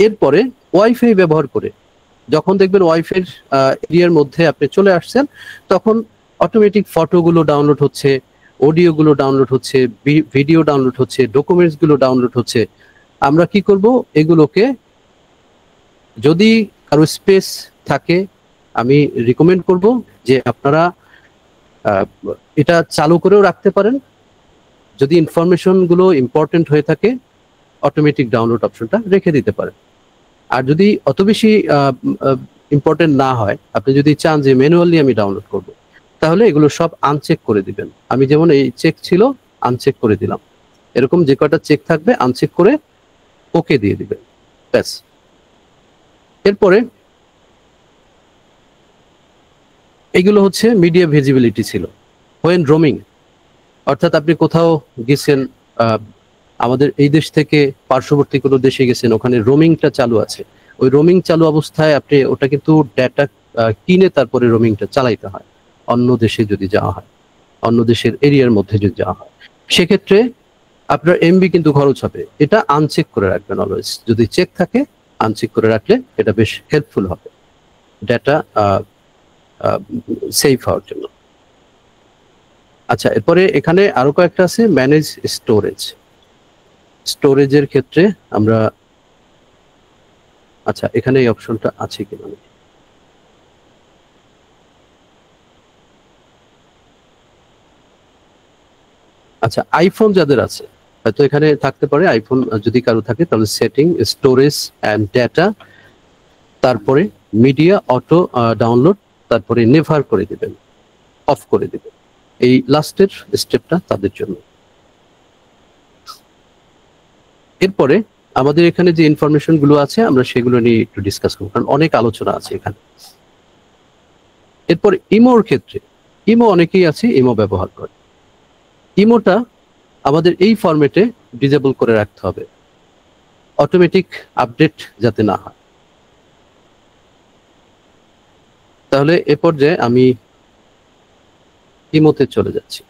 এরপরে ওয়াইফাই ব্যবহার করে যখন দেখবেন ওয়াইফাই এরিয়ার মধ্যে আপনি চলে আসছেন, তখন অটোমেটিক ফটোগুলো ডাউনলোড হচ্ছে, অডিওগুলো ডাউনলোড হচ্ছে, ভিডিও ডাউনলোড হচ্ছে, ডকুমেন্টস গুলো ডাউনলোড হচ্ছে। আমরা কি করব, এগুলোকে যদি কারো স্পেস থাকে, আমি রিকমেন্ড করব যে আপনারা এটা চালু করেও রাখতে পারেন। যদি ইনফরমেশন গুলো ইম্পর্টেন্ট হয়ে থাকে, অটোমেটিক ডাউনলোড অপশনটা রেখে দিতে পারেন। আর যদি অত বেশি ইম্পর্টেন্ট না হয়, আপনি যদি চান যে ম্যানুয়ালি আমি ডাউনলোড করব, তাহলে এগুলো সব আনচেক করে দিবেন। আমি যেমন এই চেক ছিল, আনচেক করে দিলাম। এরকম যে কটা চেক থাকবে আনচেক করে ওকে দিয়ে দিবেন, ব্যাস। এরপরে এগুলো হচ্ছে মিডিয়া ভিজিবিলিটি ছিল। হোয়েন রোমিং, অর্থাৎ আপনি কোথাও গেছেন, আমাদের এই দেশ থেকে পার্শ্ববর্তী কোনো দেশে গেছেন, ওখানে রোমিংটা চালু আছে, ওই রোমিং চালু অবস্থায় আপনি ওটা কিন্তু ডেটা কিনে তারপরে রোমিংটা চালাইতে হয় অন্য দেশে যদি যাওয়া হয়, অন্য দেশের এরিয়ার মধ্যে যদি যাওয়া হয়, সেক্ষেত্রে আপনার এমবি কিন্তু খরচ হবে। এটা আনচেক করে রাখবেন অলওয়েজ, যদি চেক থাকে আনচেক করে রাখলে এটা বেশ হেল্পফুল হবে ডেটা সেভ হওয়ার জন্য। আচ্ছা, এরপরে এখানে আরো কয়েকটা আছে, ম্যানেজ স্টোরেজ। স্টোরেজের ক্ষেত্রে আমরা, আচ্ছা এখানে এই অপশনটা আছে কিনা, আচ্ছা আইফোন যাদের আছে হয়তো এখানে থাকতে পারে, আইফোন যদি কারো থাকে তাহলে সেটিং, স্টোরেজ অ্যান্ড ডেটা, তারপরে মিডিয়া অটো ডাউনলোড, তারপরে নেভার করে দিবেন, অফ করে দিবেন। এই লাস্টের স্টেপটা তাদের জন্য। এরপরে আমাদের এখানে যে ইনফরমেশন গুলো আছে আমরা সেগুলো নিয়ে একটু ডিসকাস করব, কারণ অনেক আলোচনা আছে এখানে। এরপর ইমোর ক্ষেত্রে, ইমো অনেকেই আছে ইমো ব্যবহার করে, ইমোটা আমাদের এই ফরম্যাটে ডিসেবল করে রাখতে হবে, অটোমেটিক আপডেট যাতে না হয়। তাহলে এ পর্যায়ে আমি ইমোতে চলে যাচ্ছি।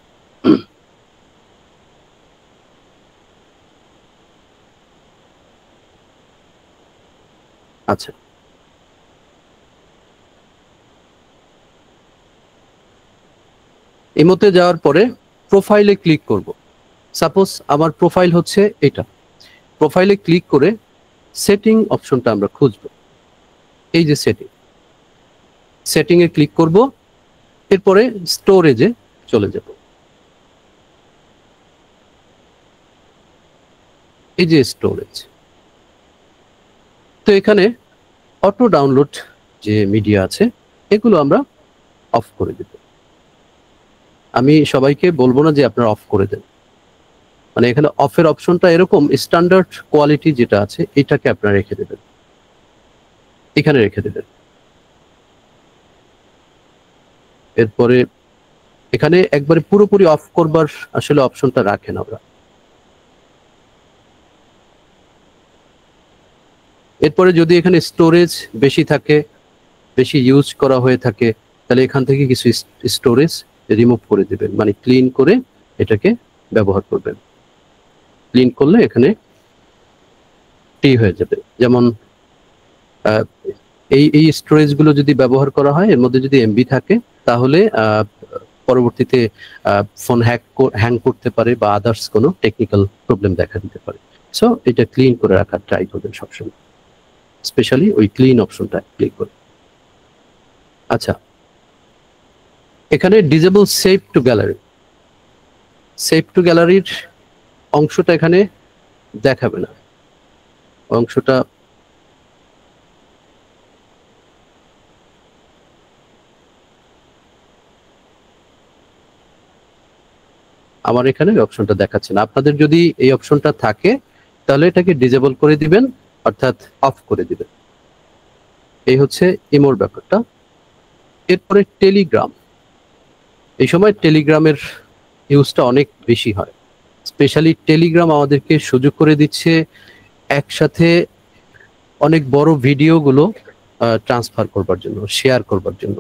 আচ্ছা, ইমোতে যাওয়ার পরে প্রোফাইলে ক্লিক করব। সাপোজ আমার প্রোফাইল হচ্ছে এটা, প্রোফাইলে ক্লিক করে সেটিং অপশনটা আমরা খুঁজব। এই যে সেটিং, সেটিং এ ক্লিক করব, এরপরে স্টোরেজে চলে যাব। এই যে স্টোরেজ, তো এখানে অটো ডাউনলোড যে মিডিয়া আছে এগুলো আমরা অফ করে দেব। আমি সবাইকে বলবো না যে আপনারা অফ করে দেন, মানে এখানে অফের অপশনটা এরকম, স্ট্যান্ডার্ড কোয়ালিটি যেটা আছে এটাকে আপনারা রেখে দেবেন, এখানে রেখে দেবেন। এরপরে এখানে একবারে পুরোপুরি অফ করবার আসলে অপশনটা রাখেন আমরা। এরপরে যদি এখানে স্টোরেজ বেশি থাকে, বেশি ইউজ করা হয়ে থাকে, তাহলে এখান থেকে কিছু স্টোরেজ রিমুভ করে দিবেন, মানে ক্লিন করে এটাকে ব্যবহার করবেন। ক্লিন করলে এখানে ফ্রি হয়ে যাবে। যেমন এই স্টোরেজ গুলো যদি ব্যবহার করা হয়, এর মধ্যে যদি এমবি থাকে, তাহলে পরবর্তীতে ফোন হ্যাং করতে পারে বা আদার্স কোনো টেকনিক্যাল প্রবলেম দেখা দিতে পারে। সো এটা ক্লিন করে রাখার ট্রাই করবেন সবসময়, স্পেশালি ওই ক্লিন অপশনটা ক্লিক করে। আচ্ছা, এখানে disable save two gallery, save two গ্যালারির অংশটা এখানে দেখাবে না, অংশটা আমার এখানে অপশনটা দেখাচ্ছে না। আপনাদের যদি এই অপশনটা থাকে তাহলে এটাকে ডিসেবল করে দিবেন, অর্থাৎ অফ করে দিবেন। এই হচ্ছে ইমোর ব্যাপারটা। এরপরে টেলিগ্রাম, এই সময় টেলিগ্রামের ইউজটা অনেক বেশি হয়। স্পেশালি টেলিগ্রাম আমাদেরকে সুযোগ করে দিচ্ছে একসাথে অনেক বড় ভিডিওগুলো ট্রান্সফার করবার জন্য, শেয়ার করবার জন্য।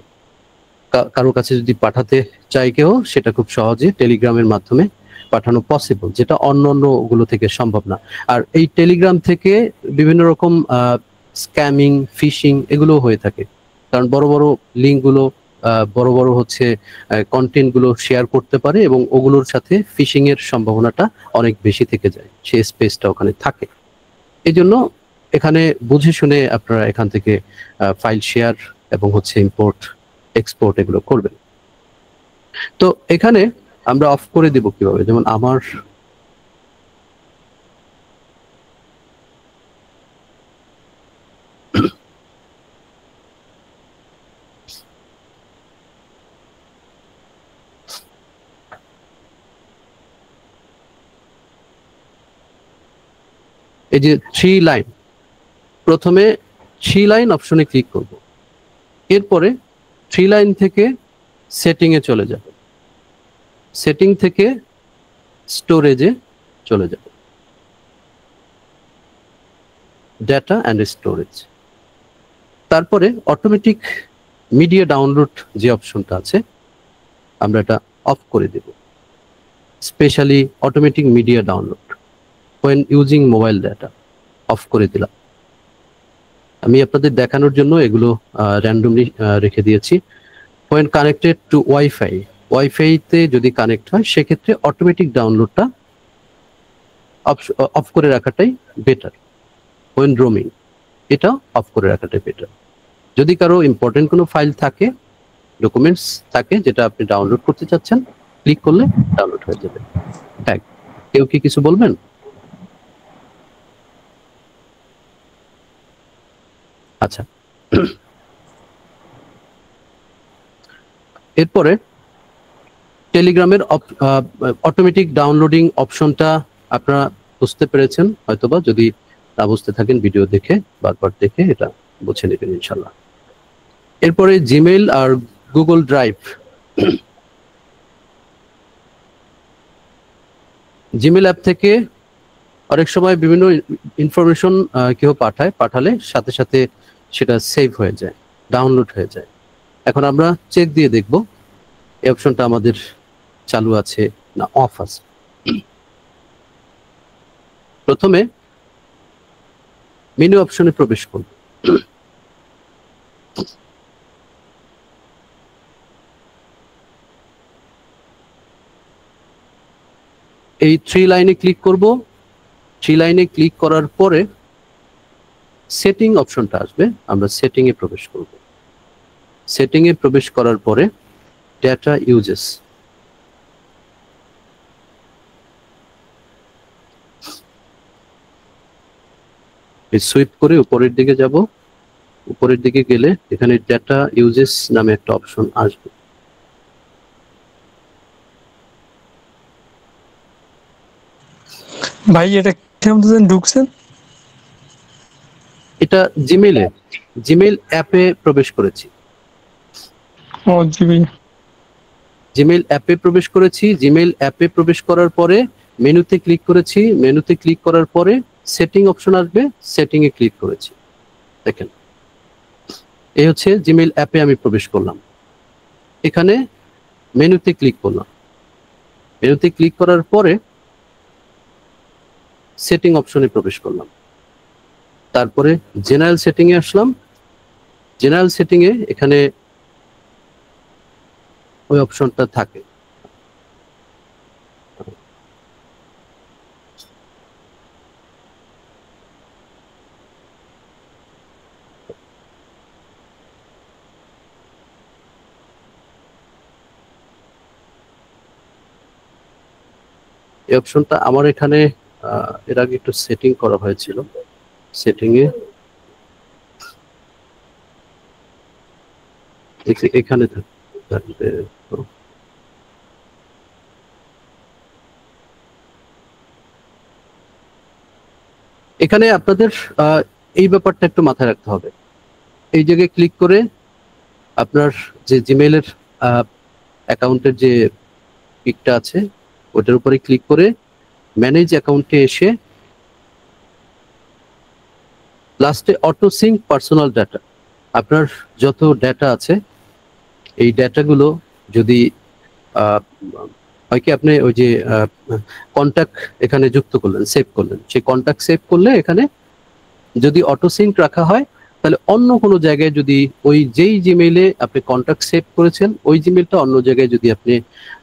কারো কাছে যদি পাঠাতে চাই কেউ, সেটা খুব সহজে টেলিগ্রামের মাধ্যমে পাঠানো পসিবল, যেটা অন্য অন্য গুলো থেকে সম্ভব না। আর এই টেলিগ্রাম থেকে বিভিন্ন রকম স্ক্যামিং, ফিশিং এগুলো হয়ে থাকে, কারণ বড় বড় লিঙ্ক গুলো, বড় বড় হচ্ছে কন্টেন্ট গুলো শেয়ার করতে পারে এবং ওগুলোর সাথে ফিশিং এর সম্ভাবনাটা অনেক বেশি থেকে যায়, সেই স্পেসটা ওখানে থাকে। এই জন্য এখানে বুঝে শুনে আপনারা এখান থেকে ফাইল শেয়ার এবং হচ্ছে ইম্পোর্ট এক্সপোর্ট এগুলো করবেন। তো এখানে আমরা অফ করে দেব কিভাবে, যেমন আমার এই যে 3 লাইন, প্রথমে 3 লাইন অপশনে ক্লিক করব, এরপরে 3 লাইন থেকে সেটিং এ চলে যাব, সেটিং থেকে স্টোরেজে চলে যাব। Data and storage. তারপরে অটোমেটিক মিডিয়া ডাউনলোড যে অপশনটা আছে আমরা এটা অফ করে দেব। Specially automatic media download when using mobile data off করে দিলাম। আমি আপনাদের দেখানোর জন্য এগুলো র্যান্ডমলি রেখে দিয়েছি। when কানেক্টেড টু ওয়াইফাই, ওয়াইফাইতে যদি কানেক্ট হয় সেক্ষেত্রে অটোমেটিক ডাউনলোডটা অফ করে রাখাটাই বেটার। when রোমিং এটা অফ করে রাখাটাই বেটার। যদি কারো ইম্পর্টেন্ট কোনো ফাইল থাকে, ডকুমেন্টস থাকে যেটা আপনি ডাউনলোড করতে চাচ্ছেন, ক্লিক করলে ডাউনলোড হয়ে যাবে। হ্যাঁ, কেউ কি কিছু বলবেন? আচ্ছা, এরপরে টেলিগ্রামের অটোমেটিক ডাউনলোডিং অপশনটা আপনারা বুঝতে পেরেছেন হয়তোবা। যদি না বুঝতে থাকেন ভিডিও দেখে বারবার দেখে এটা বুঝে নেবেন ইনশাল্লাহ। এরপরে জিমেইল আর গুগল ড্রাইভ। জিমেইল অ্যাপ থেকে অনেক সময় বিভিন্ন ইনফরমেশন কেউ পাঠালে সাথে সাথে সেটা সেভ হয়ে যায়, ডাউনলোড হয়ে যায়। এখন আমরা চেক দিয়ে দেখব এই অপশনটা আমাদের চালু আছে না অফ আছে। প্রথমে মেনু অপশনে প্রবেশ করব। এই 3 লাইনে ক্লিক করব। 3 লাইনে ক্লিক করার পরে সেটিং অপশনটা আসবে, আমরা সেটিং এ প্রবেশ করব। সেটিং এ প্রবেশ করার পরে ডাটা ইউজেস, সুইপ করে উপরের দিকে যাব। উপরের দিকে গেলে এখানে ডাটা ইউজেস নামে একটা অপশন আসবে। ভাই এটা কেমন ঢুকছেন? এটা জিমেইল অ্যাপে প্রবেশ করেছি। ও জি ভাই, জিমেইল অ্যাপে প্রবেশ করেছি। জিমেইল অ্যাপে প্রবেশ করার পরে মেনুতে ক্লিক করেছি। মেনুতে ক্লিক করার পরে সেটিং অপশন আসবে, সেটিং এ ক্লিক করেছি। দেখেন এই হচ্ছে জিমেইল অ্যাপে আমি প্রবেশ করলাম। এখানে মেনুতে ক্লিক করলাম। মেনুতে ক্লিক করার পরে সেটিং অপশনে প্রবেশ করলাম। তারপরে জেনারেল সেটিং এ আসলাম। জেনারেল সেটিং এ এখানে ওই অপশনটা থাকে। এই অপশনটা আমার এখানে এর আগে একটু সেটিং করা হয়েছিল। সেটিং এ এখানে থাকবে। এখানে আপনাদের এই ব্যাপারটা একটু মাথায় রাখতে হবে। এই জায়গায় ক্লিক করে আপনার যে জিমেইলের অ্যাকাউন্টের যে পিকটা আছে ওটার উপরে ক্লিক করে ম্যানেজ অ্যাকাউন্টে এসে লাস্টে অটো সিঙ্ক পার্সোনাল ডাটা, আপনার যত ডাটা আছে এই ডাটাগুলো যদি হয় কি আপনি ওই যে কন্ট্যাক্ট এখানে যুক্ত করলেন, সেভ করলেন, সেই কন্ট্যাক্ট সেভ করলে এখানে যদি অটো সিঙ্ক রাখা হয় তাহলে অন্য কোনো জায়গায় যদি ওই যেই জিমেইলে আপনি কন্ট্যাক্ট সেভ করেছেন ওই জিমেইলটা অন্য জায়গায় যদি আপনি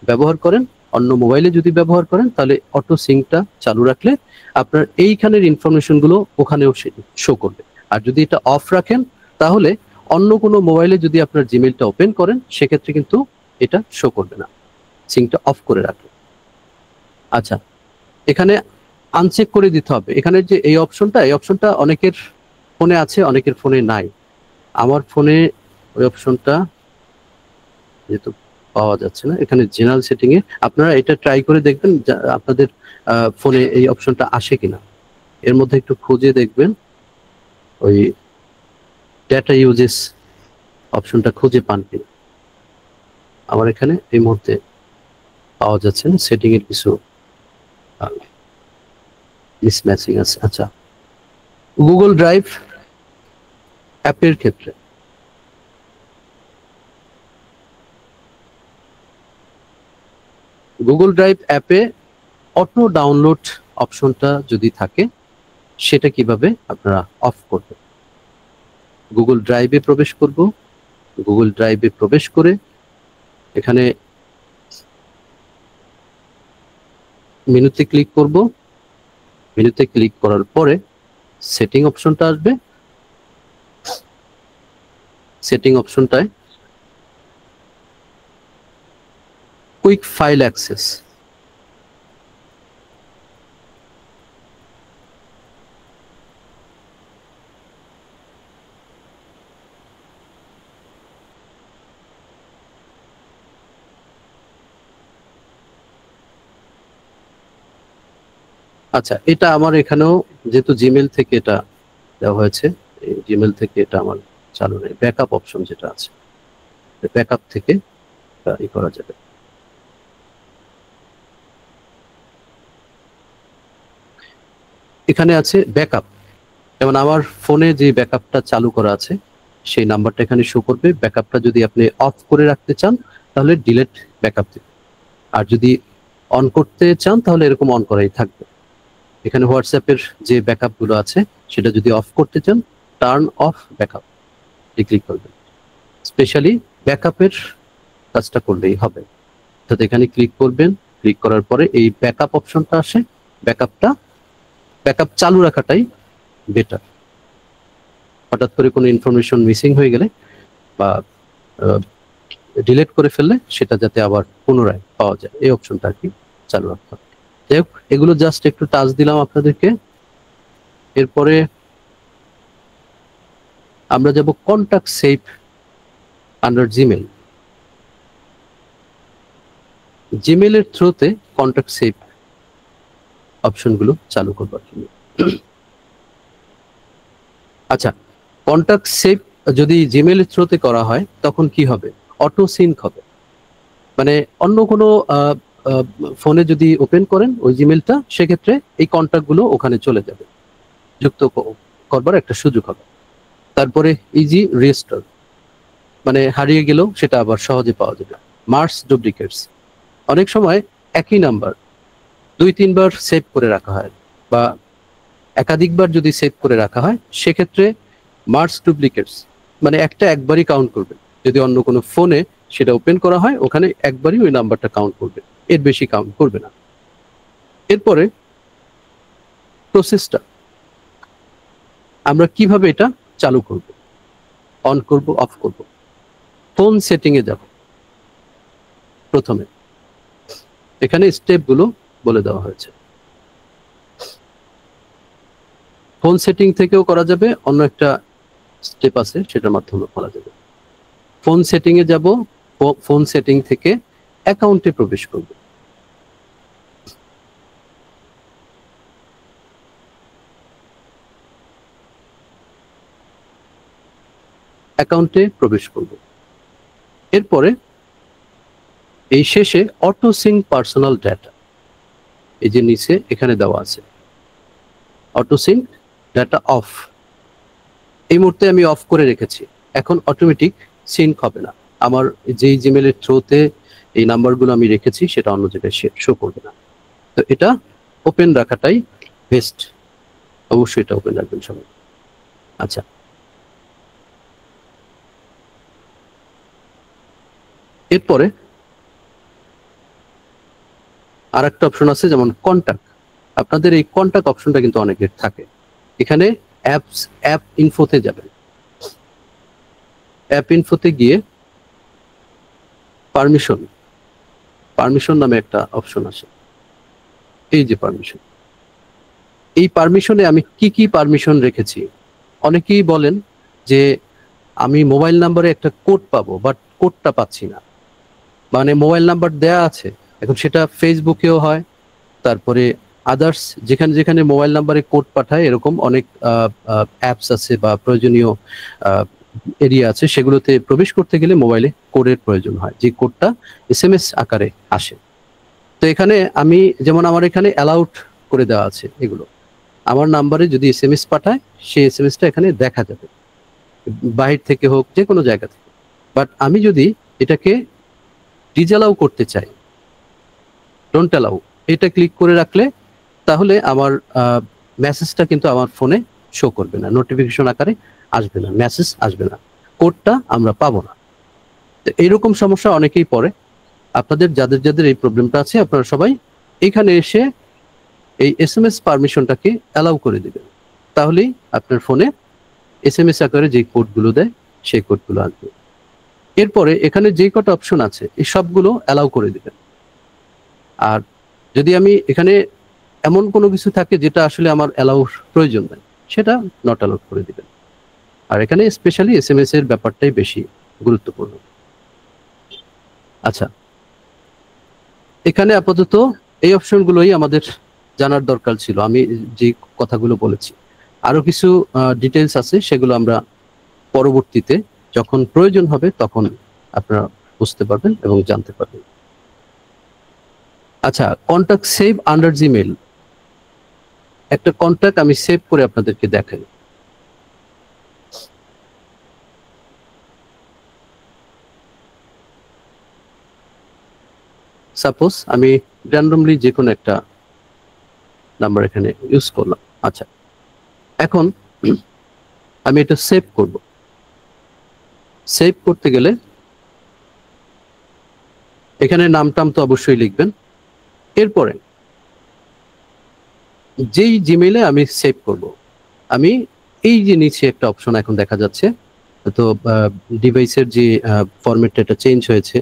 ব্যবহার করেন, অন্য মোবাইলে যদি ব্যবহার করেন, তাহলে অটো সিঙ্কটা চালু রাখলে আপনার এইখানের ইনফরমেশনগুলো ওখানেও শো করবে। আর যদি এটা অফ রাখেন তাহলে অন্য কোনো মোবাইলে যদি আপনার জিমেইলটা ওপেন করেন সেক্ষেত্রে কিন্তু এটা শো করবে না। সিঙ্কটা অফ করে রাখবেন। আচ্ছা, এখানে আনচেক করে দিতে হবে। এখানে যে এই অপশনটা অনেকের ফোনে আছে, অনেকের ফোনে নাই। আমার ফোনে ওই অপশনটা যেহেতু পাওয়া যাচ্ছে না, এখানে জেনারেল সেটিং এ আপনারা এটা ট্রাই করে দেখবেন আপনাদের ফোনে এই অপশনটা আসে কিনা। এর মধ্যে একটু খুঁজে দেখবেন, ওই ডাটা ইউজেস অপশনটা খুঁজে পান কিনা। আমার এখানে এই মুহূর্তে পাওয়া যাচ্ছে না, সেটিং এর কিছু মিসম্যাচিং আছে। আচ্ছা, গুগল ড্রাইভ অ্যাপের ক্ষেত্রে গুগল ড্রাইভ অ্যাপে অটো ডাউনলোড অপশনটা যদি থাকে সেটা কিভাবে আপনারা অফ করবেন। গুগল ড্রাইভে প্রবেশ করব, গুগল ড্রাইভে প্রবেশ করে এখানে মেনুতে ক্লিক করব, মেনুতে ক্লিক করার পরে সেটিং অপশনটা আসবে, সেটিং অপশনটায় কুইক ফাইল অ্যাক্সেস আচ্ছা, এটা আমার এখানেও যেহেতু জিমেল থেকে এটা দেওয়া হয়েছে, জিমেল থেকে এটা আমার চালু নেই। ব্যাকআপ অপশন যেটা আছে, ব্যাকআপ থেকে ই করা যাবে। এখানে আছে ব্যাকআপ, যেমন আমার ফোনে যে ব্যাকআপটা চালু করা আছে সেই নাম্বারটা এখানে শো করবে। ব্যাকআপটা যদি আপনি অফ করে রাখতে চান তাহলে ডিলিট ব্যাকআপ দিন, আর যদি অন করতে চান তাহলে এরকম অন করাই থাকবে। এখানে হোয়াটসঅ্যাপের যে ব্যাকআপ গুলো আছে সেটা যদি অফ করতে চান টার্ন অফ ব্যাকআপ ক্লিক করবেন। স্পেশালি ব্যাকআপের কাজটা করলেই হবে। তো এখানে ক্লিক করবেন, ক্লিক করার পরে এই ব্যাকআপ অপশনটা আসে। ব্যাকআপ চালু রাখাটাই বেটার। হঠাৎ করে কোনো ইনফরমেশন মিসিং হয়ে গেলে বা ডিলিট করে ফেললে সেটা যাতে আবার পুনরায় পাওয়া যায়, এই অপশনটা আর কি চালু রাখতে হবে। যাই হোক, এগুলো জাস্ট একটু টাচ দিলাম আপনাদেরকে। এরপরে আমরা যাব কন্টাক্ট সেভ আন্ডার জিমেল। জিমেলের থ্রুতে কন্টাক্ট সেভ অপশনগুলো চালু করবার জন্য। আচ্ছা, কন্টাক্ট সেভ যদি জিমেলের থ্রুতে করা হয় তখন কি হবে? অটো সিঙ্ক হবে। মানে অন্য কোনো ফোনে যদি ওপেন করেন ওই জিমেলটা, সেক্ষেত্রে এই কন্টাক্টগুলো ওখানে চলে যাবে, যুক্ত করবার একটা সুযোগ হবে। তারপরে ইজি রিস্টোর, মানে হারিয়ে গেলেও সেটা আবার সহজে পাওয়া যাবে। মার্জ ডুপ্লিকেটস, অনেক সময় একই নাম্বার 2-3 বার সেভ করে রাখা হয় বা একাধিকবার যদি সেভ করে রাখা হয়, সেক্ষেত্রে মার্জ ডুপ্লিকেটস মানে একটা একবারই কাউন্ট করবে। যদি অন্য কোনো ফোনে সেটা ওপেন করা হয় ওখানে একবারই ওই নাম্বারটা কাউন্ট করবে, এর বেশি কাউন্ট করবে না। এরপরে প্রসেসটা আমরা কিভাবে এটা চালু করব, অন করব, অফ করব। ফোন সেটিং এ যাব। প্রথমে এখানে স্টেপগুলো বলে দেওয়া হয়েছে। ফোন সেটিং থেকেও করা যাবে, অন্য একটা স্টেপ আছে সেটার মাধ্যমে করা যাবে। ফোন সেটিং এ যাব, ফোন সেটিং থেকে অ্যাকাউন্টে প্রবেশ করব। অ্যাকাউন্টে প্রবেশ করব। এরপরে এই শেষে অটো সিঙ্ক পার্সোনাল ডাটা, এই যে নিচে এখানে দেওয়া আছে অটো সিঙ্ক ডাটা অফ। এই মুহূর্তে আমি অফ করে রেখেছি, এখন অটোমেটিক সিঙ্ক হবে না। আমার যেই জিমেলের থ্রুতে এই নাম্বারগুলো আমি রেখেছি সেটা অন্য জায়গায় শো করবে না। তো এটা ওপেন রাখাটাই বেস্ট, অবশ্যই এটা ওপেন রাখবেন সবাই। আচ্ছা, এরপরে আর একটা অপশন আছে যেমন কন্টাক্ট। আপনাদের এই কন্টাক্ট অপশনটা কিন্তু অনেকের থাকে। এখানে অ্যাপ ইনফোতে যাবেন। অ্যাপ ইনফোতে গিয়ে পারমিশন নামে একটা অপশন আছে। এই যে পারমিশন, এই পারমিশনে আমি কি কি পারমিশন রেখেছি। অনেকেই বলেন যে আমি মোবাইল নাম্বারে একটা কোড পাবো, বাট কোডটা পাচ্ছি না। মানে মোবাইল নাম্বার দেয়া আছে, এখন সেটা ফেসবুকেও হয়, তারপরে আদার্স যেখানে যেখানে মোবাইল নাম্বারে কোড পাঠায় এরকম অনেক অ্যাপস আছে বা প্রয়োজনীয় এরিয়া আছে, সেগুলোতে প্রবেশ করতে গেলে মোবাইলে কোডের প্রয়োজন হয়, যে কোডটা SMS আকারে আসে। তো এখানে আমি যেমন আমার এখানে অ্যালাউড করে দেওয়া আছে এগুলো। আমার নাম্বারে যদি এসএমএস পাঠায় সেই এসএমএসটা এখানে দেখা যাবে, বাহির থেকে হোক, যে কোনো জায়গা থেকে। বাট আমি যদি এটাকে ডিসঅ্যালাউ করতে চাই, ডোন্ট অ্যালাউ, এটা ক্লিক করে রাখলে তাহলে আমার মেসেজটা কিন্তু আমার ফোনে শো করবে না, নোটিফিকেশন আকারে আসবে না, মেসেজ আসবে না, কোডটা আমরা পাবো না। তো এইরকম সমস্যা অনেকেই পড়ে। আপনাদের যাদের যাদের এই প্রবলেমটা আছে, আপনারা সবাই এখানে এসে এই এসএমএস পারমিশনটাকে অ্যালাউ করে দিবেন, তাহলেই আপনার ফোনে এসএমএস আকারে যে কোডগুলো দেয় সেই কোডগুলো আসবে। এরপরে এখানে যে কটা অপশন আছে এই সবগুলো অ্যালাউ করে দিবেন। আর যদি আমি এখানে এমন কোনো কিছু থাকে যেটা আসলে আমার অ্যালাউর প্রয়োজন নেই, সেটা নট অ্যালাউ করে দিবেন। আর এখানে স্পেশালি এসএমএস এর ব্যাপারটাই বেশি গুরুত্বপূর্ণ। আচ্ছা, এখানে আপাতত এই অপশনগুলোই আমাদের জানার দরকার ছিল, আমি যে কথাগুলো বলেছি। আরো কিছু ডিটেলস আছে, সেগুলো আমরা পরবর্তীতে যখন প্রয়োজন হবে তখন আপনারা বুঝতে পারবেন এবং জানতে পারবেন। আচ্ছা, কন্টাক্ট সেভ আন্ডার জিমেইল, একটা কন্টাক্ট আমি সেভ করে আপনাদেরকে দেখাই। সাপোজ আমি র্যান্ডমলি যে কোনো একটা নাম্বার এখানে ইউজ করলাম। আচ্ছা, এখন আমি এটা সেভ করব। সেভ করতে গেলে এখানে নামটাম তো অবশ্যই লিখবেন। এরপরে যেই জিমেইলে আমি সেভ করব, আমি এই যে নিচে একটা অপশন এখন দেখা যাচ্ছে, তো ডিভাইসের যে ফরম্যাটটা এটা চেঞ্জ হয়েছে,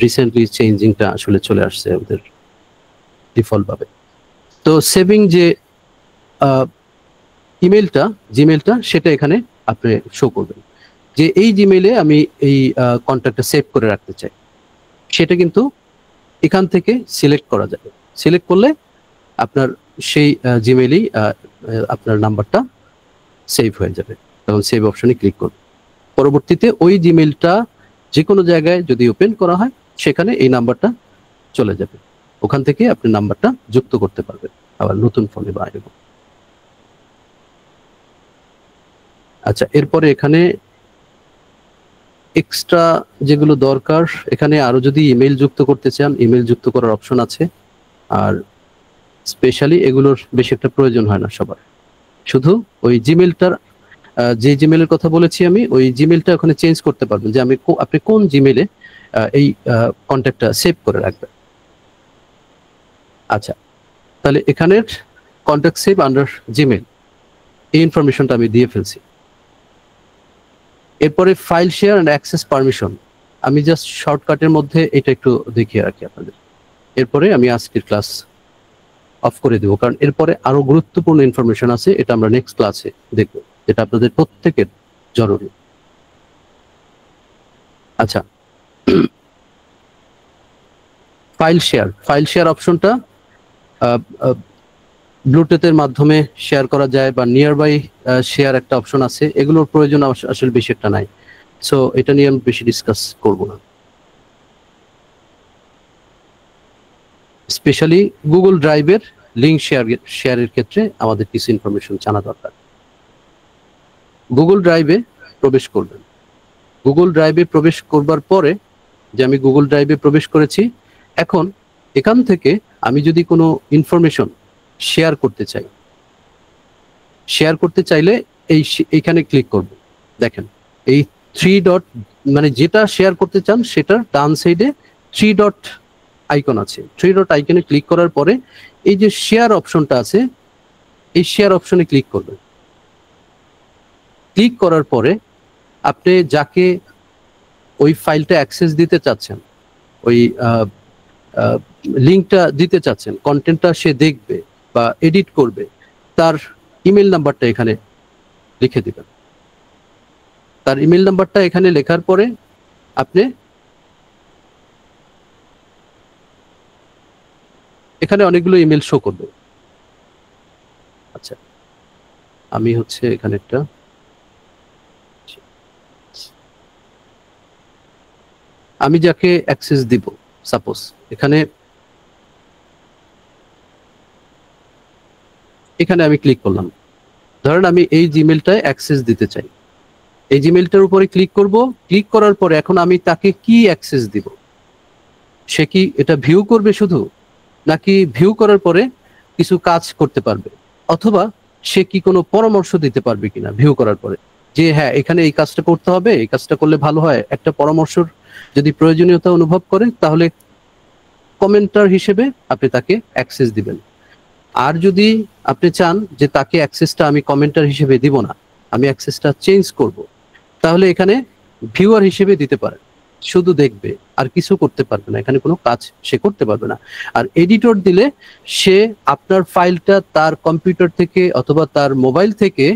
রিসেন্টলি চেঞ্জিংটা আসলে চলে আসছে আমাদের ডিফল্ট ভাবে। তো সেভিং যে জিমেইলটা সেটা এখানে আপনি শো করবেন, যে এই জিমেইলে আমি এই কন্ট্যাক্টটা সেভ করে রাখতে চাই, সেটা কিন্তু এখান থেকে সিলেক্ট করা যাবে। সিলেক্ট করলে আপনার সেই জিমেইলেই আপনার নাম্বারটা সেভ হয়ে যাবে, তখন সেভ অপশনে ক্লিক করুন। পরবর্তীতে ওই জিমেইলটা যে কোনো জায়গায় যদি ওপেন করা হয়, সেখানে এই নাম্বারটা চলে যাবে, ওখান থেকে আপনি নাম্বারটা যুক্ত করতে পারবেন আবার নতুন ফোনে বা এরকম। আচ্ছা, এরপরে এখানে এক্সট্রা যেগুলো দরকার, এখানে আরো যদি ইমেল যুক্ত করতে চান, ইমেল যুক্ত করার অপশন আছে। আর স্পেশালি এগুলোর বেশি একটা প্রয়োজন হয় না সবার, শুধু ওই জিমেলটার, যে জিমেলের কথা বলেছি আমি, ওই জিমেলটা ওখানে চেঞ্জ করতে পারবেন, যে আপনি কোন জিমেলে এই কন্ট্যাক্টটা সেভ করে রাখবেন। আচ্ছা, তাহলে এখানের কন্ট্যাক্ট সেভ আন্ডার জিমেল, এই ইনফরমেশনটা আমি দিয়ে ফেলছি। এরপরে file share and access permission, আমি জাস্ট শর্টকাটের মধ্যে এটা একটু দেখিয়ে রাখি আপনাদের। এরপরে আমি আজকের ক্লাস অফ করে দেবো, কারণ এরপরে আরো গুরুত্বপূর্ণ ইনফরমেশন আছে, এটা আমরা নেক্সট ক্লাসে দেখবো, যেটা আপনাদের প্রত্যেকের জরুরি। আচ্ছা, ফাইল শেয়ার অপশনটা ব্লুটুথের মাধ্যমে শেয়ার করা যায়, বা নিয়ার বাই শেয়ার একটা অপশন আছে, এগুলোর প্রয়োজন আসলে বেশি একটা নাই, সো এটা নিয়ে আমি বেশি ডিসকাস করব না। স্পেশালি গুগল ড্রাইভের লিঙ্ক শেয়ারের ক্ষেত্রে আমাদের কিছু ইনফরমেশন জানা দরকার। গুগল ড্রাইভে প্রবেশ করবেন। গুগল ড্রাইভে প্রবেশ করবার পরে, যে আমি গুগল ড্রাইভে প্রবেশ করেছি, এখন এখান থেকে আমি যদি কোনো ইনফরমেশন শেয়ার করতে চাইলে এইখানে ক্লিক করব। দেখেন এই 3 ডট, মানে যেটা শেয়ার করতে চান সেটার ডান সাইডে 3 ডট আইকন আছে। 3 ডট আইকনে ক্লিক করার পরে এই যে শেয়ার অপশনটা আছে, এই শেয়ার অপশনে ক্লিক করবেন। ক্লিক করার পরে আপনি যাকে ওই ফাইলটা অ্যাক্সেস দিতে চাচ্ছেন, ওই লিঙ্কটা দিতে চাচ্ছেন, কন্টেন্টটা সে দেখবে বা এডিট করবে, তার ইমেল নাম্বারটা এখানে লিখে দিবেন। তার ইমেল নাম্বারটা এখানে লেখার পরে আপনি এখানে অনেকগুলো ইমেল শো করবে। আচ্ছা, আমি এখানে একটা, আমি যাকে অ্যাক্সেস দিব, সাপোজ এখানে এখানে আমি ক্লিক করলাম। ধরেন আমি এই জিমেলটায় অ্যাক্সেস দিতে চাই, এই জিমেলটার উপরে ক্লিক করব। ক্লিক করার পরে এখন আমি তাকে কি অ্যাক্সেস দিব? সে কি এটা ভিউ করবে শুধু, নাকি ভিউ করার পরে কিছু কাজ করতে পারবে, অথবা সে কি কোনো পরামর্শ দিতে পারবে কিনা ভিউ করার পরে, যে হ্যাঁ এখানে এই কাজটা করতে হবে, এই কাজটা করলে ভালো হয়, একটা পরামর্শর যদি প্রয়োজনীয়তা অনুভব করে তাহলে কমেন্টার হিসেবে আপনি তাকে অ্যাক্সেস দিবেন। আর যদি আপনি চান যে তাকে অ্যাক্সেসটা আমি কমেন্টার হিসেবে দিব না, আমি অ্যাক্সেসটা চেঞ্জ করব, তাহলে এখানে ভিউয়ার হিসেবে দিতে পারেন, শুধু দেখবে আর কিছু করতে পারবে না, এখানে কোনো কাজ সে করতে পারবে না। আর এডিটর দিলে সে আপনার ফাইলটা তার কম্পিউটার থেকে অথবা তার মোবাইল থেকে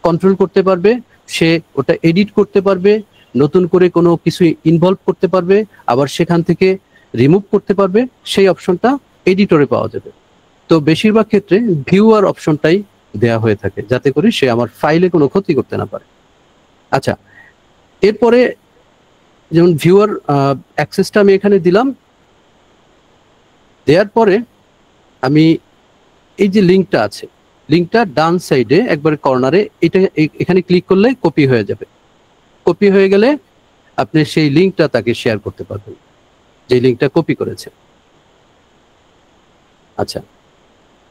কন্ট্রোল করতে পারবে, সে ওটা এডিট করতে পারবে, নতুন করে কোনো কিছু ইনভলভ করতে পারবে, আবার সেখান থেকে রিমুভ করতে পারবে। সেই অপশনটা এডিটরে পাওয়া যাবে। তো বেশিরভাগ ক্ষেত্রে ভিউয়ার অপশনটাই দেয়া হয়ে থাকে, যাতে করে সে আমার ফাইলে কোনো ক্ষতি করতে না পারে। আচ্ছা, এরপরে যেমন ভিউয়ার অ্যাক্সেসটা আমি এখানে দিলাম, দেওয়ার পরে আমি এই যে লিঙ্কটা আছে, লিঙ্কটা ডান সাইডে একবারে কর্নারে, এটা এখানে ক্লিক করলে কপি হয়ে যাবে। কপি হয়ে গেলে আপনি সেই লিঙ্কটা তাকে শেয়ার করতে পারবেন, যে লিঙ্কটা কপি করেছে। আচ্ছা,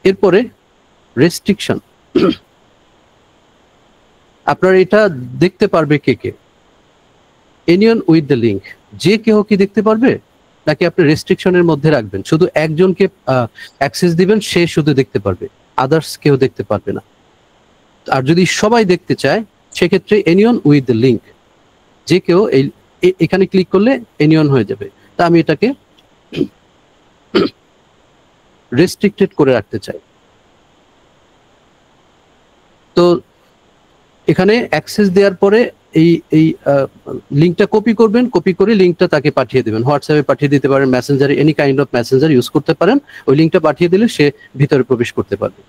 এরপরে রেস্ট্রিকশন। আপনার এটা দেখতে পারবে কে কে? এনিওন উইথ দ্য লিঙ্ক, যে কেউ কি দেখতে পারবে, নাকি আপনি রেস্ট্রিকশনের মধ্যে রাখবেন শুধু একজনকে অ্যাক্সেস দিবেন, সে শুধু দেখতে পারবে, আদার্স কেউ দেখতে পারবে না? আর যদি সবাই দেখতে চায় সেক্ষেত্রে এনিওন উইথ দ্য লিঙ্ক, যে কেউ এখানে ক্লিক করলে এনিওন হয়ে যাবে। তা আমি এটাকে রেস্ট্রিক্টেড করে রাখতে চাই। তো এখানে অ্যাক্সেস দেওয়ার পরে এই লিঙ্কটা কপি করবেন, কপি করে লিঙ্কটা তাকে পাঠিয়ে দেবেন, হোয়াটসঅ্যাপে পাঠিয়ে দিতে পারেন, মেসেঞ্জারে, any kind of Messenger use করতে পারেন। ওই লিঙ্কটা পাঠিয়ে দিলে সে ভিতরে প্রবেশ করতে পারবে।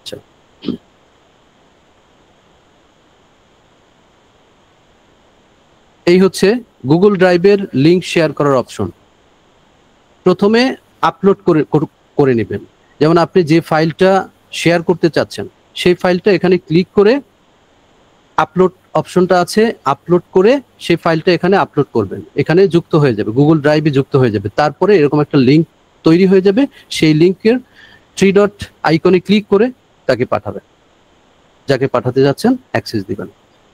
আচ্ছা, এই হচ্ছে গুগল ড্রাইভের লিঙ্ক শেয়ার করার অপশন। প্রথমে আপলোড করে নেবেন। যেমন আপনি যে ফাইলটা শেয়ার করতে চাচ্ছেন সেই ফাইলটা এখানে ক্লিক করে আপলোড অপশনটা আছে, আপলোড করে সেই ফাইলটা এখানে আপলোড করবেন, এখানে যুক্ত হয়ে যাবে, গুগল ড্রাইভে যুক্ত হয়ে যাবে। তারপরে এরকম একটা লিঙ্ক তৈরি হয়ে যাবে, সেই লিঙ্কের 3 ডট আইকনে ক্লিক করে তাকে পাঠাবেন, যাকে পাঠাতে যাচ্ছেন অ্যাক্সেস দিবেন।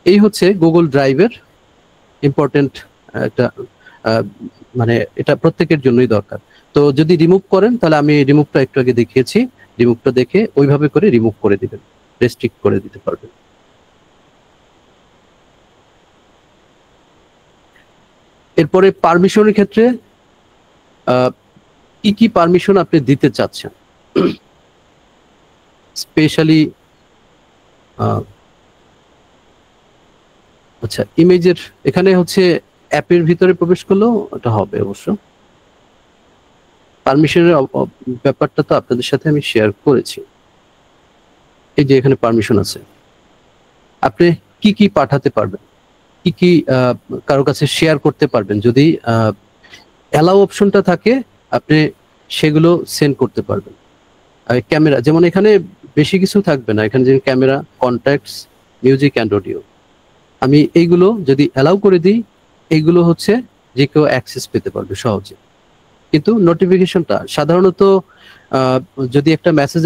এই হচ্ছে গুগল ড্রাইভের ইম্পর্টেন্ট একটা মানে এটা প্রত্যেকের জন্যই দরকার। তো যদি রিমুভ করেন তাহলে আমি রিমুভটা একটু আগে দেখিয়েছি, রিমুভটা দেখে ওইভাবে করে রিমুভ করে দিবেন, রেস্ট্রিক্ট করে দিতে পারবেন। এরপরে পারমিশনের ক্ষেত্রে কি কি পারমিশন আপনি দিতে চাচ্ছেন, স্পেশালি আচ্ছা ইমেজের এখানে হচ্ছে অ্যাপের ভিতরে প্রবেশ করলেও এটা হবে অবশ্য। পারমিশনের ব্যাপারটা তো আপনাদের সাথে আমি শেয়ার করেছি। এই যে এখানে পারমিশন আছে, আপনি কি কি পাঠাতে পারবেন, কি কি কারো কাছে শেয়ার করতে পারবেন। যদি অ্যালাউ অপশনটা থাকে আপনি সেগুলো সেন্ড করতে পারবেন। আর ক্যামেরা, যেমন এখানে বেশি কিছু থাকবে না, এখানে যে camera, contacts, music and audio, আমি এইগুলো যদি অ্যালাউ করে দিই, এইগুলো হচ্ছে যে কেউ অ্যাক্সেস পেতে পারবে সহজে। কিন্তু নোটিফিকেশনটা সাধারণত যদি একটা মেসেজ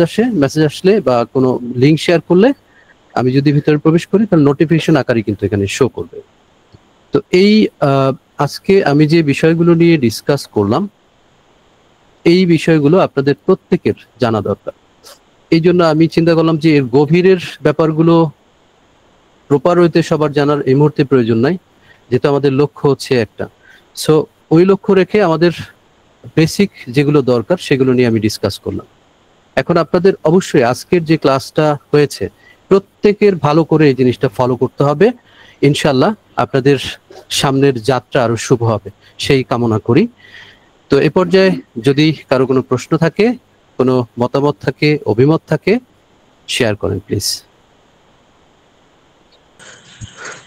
আসলে বা কোনো লিঙ্ক শেয়ার করলে আমি যদি ভিতরে প্রবেশ করি তাহলে নোটিফিকেশন আকারে কিন্তু এখানে শো করবে। তো এই আজকে আমি যে বিষয়গুলো নিয়ে ডিসকাস করলাম, এই বিষয়গুলো আপনাদের প্রত্যেকের জানা দরকার। এই জন্য আমি চিন্তা করলাম যে এর গভীরের ব্যাপারগুলো প্রপার হইতে সবার জানার এই মুহূর্তে প্রয়োজন নাই, যেহেতু আমাদের লক্ষ্য হচ্ছে একটা। সো ওই লক্ষ্য রেখে আমাদের বেসিক যেগুলো দরকার সেগুলো নিয়ে আমি ডিসকাস করলাম। এখন আপনাদের অবশ্যই আজকের যে ক্লাসটা হয়েছে প্রত্যেকের ভালো করে এই জিনিসটা ফলো করতে হবে। ইনশাল্লাহ আপনাদের সামনের যাত্রা আরো শুভ হবে সেই কামনা করি। তো এ পর্যায়ে যদি কারো কোনো প্রশ্ন থাকে, কোনো মতামত থাকে, অভিমত থাকে, শেয়ার করেন প্লিজ।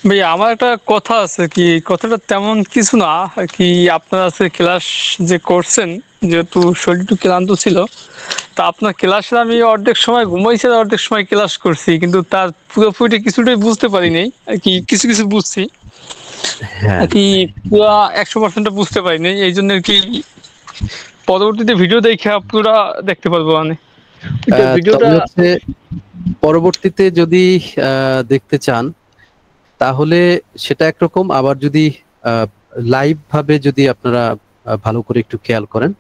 ভাই আমার একটা কথা আছে, কি কথাটা তেমন কিছু না, কি আপনারা আজকে ক্লাস যে করছেন, যেহেতু শরীর একটু ক্লান্ত ছিল, তা আপনার ক্লাসে আমি অর্ধেক সময় ঘুমাইছি আর অর্ধেক সময় ক্লাস করছি, কিন্তু তার পুরোপুরি কিছুটাই বুঝতে পারিনি আর কি, কিছু কিছু বুঝছি হ্যাঁ আর কি, পুরা 100% বুঝতে পারিনি। এই জন্য আর কি পরবর্তীতে ভিডিও দেখে পুরা দেখতে পারবো মানে ভিডিওটা। তবে হচ্ছে পরবর্তীতে যদি দেখতে চান তাহলে সেটা একরকম, আবার যদি লাইভ ভাবে যদি আপনারা ভালো করে একটু খেয়াল করেন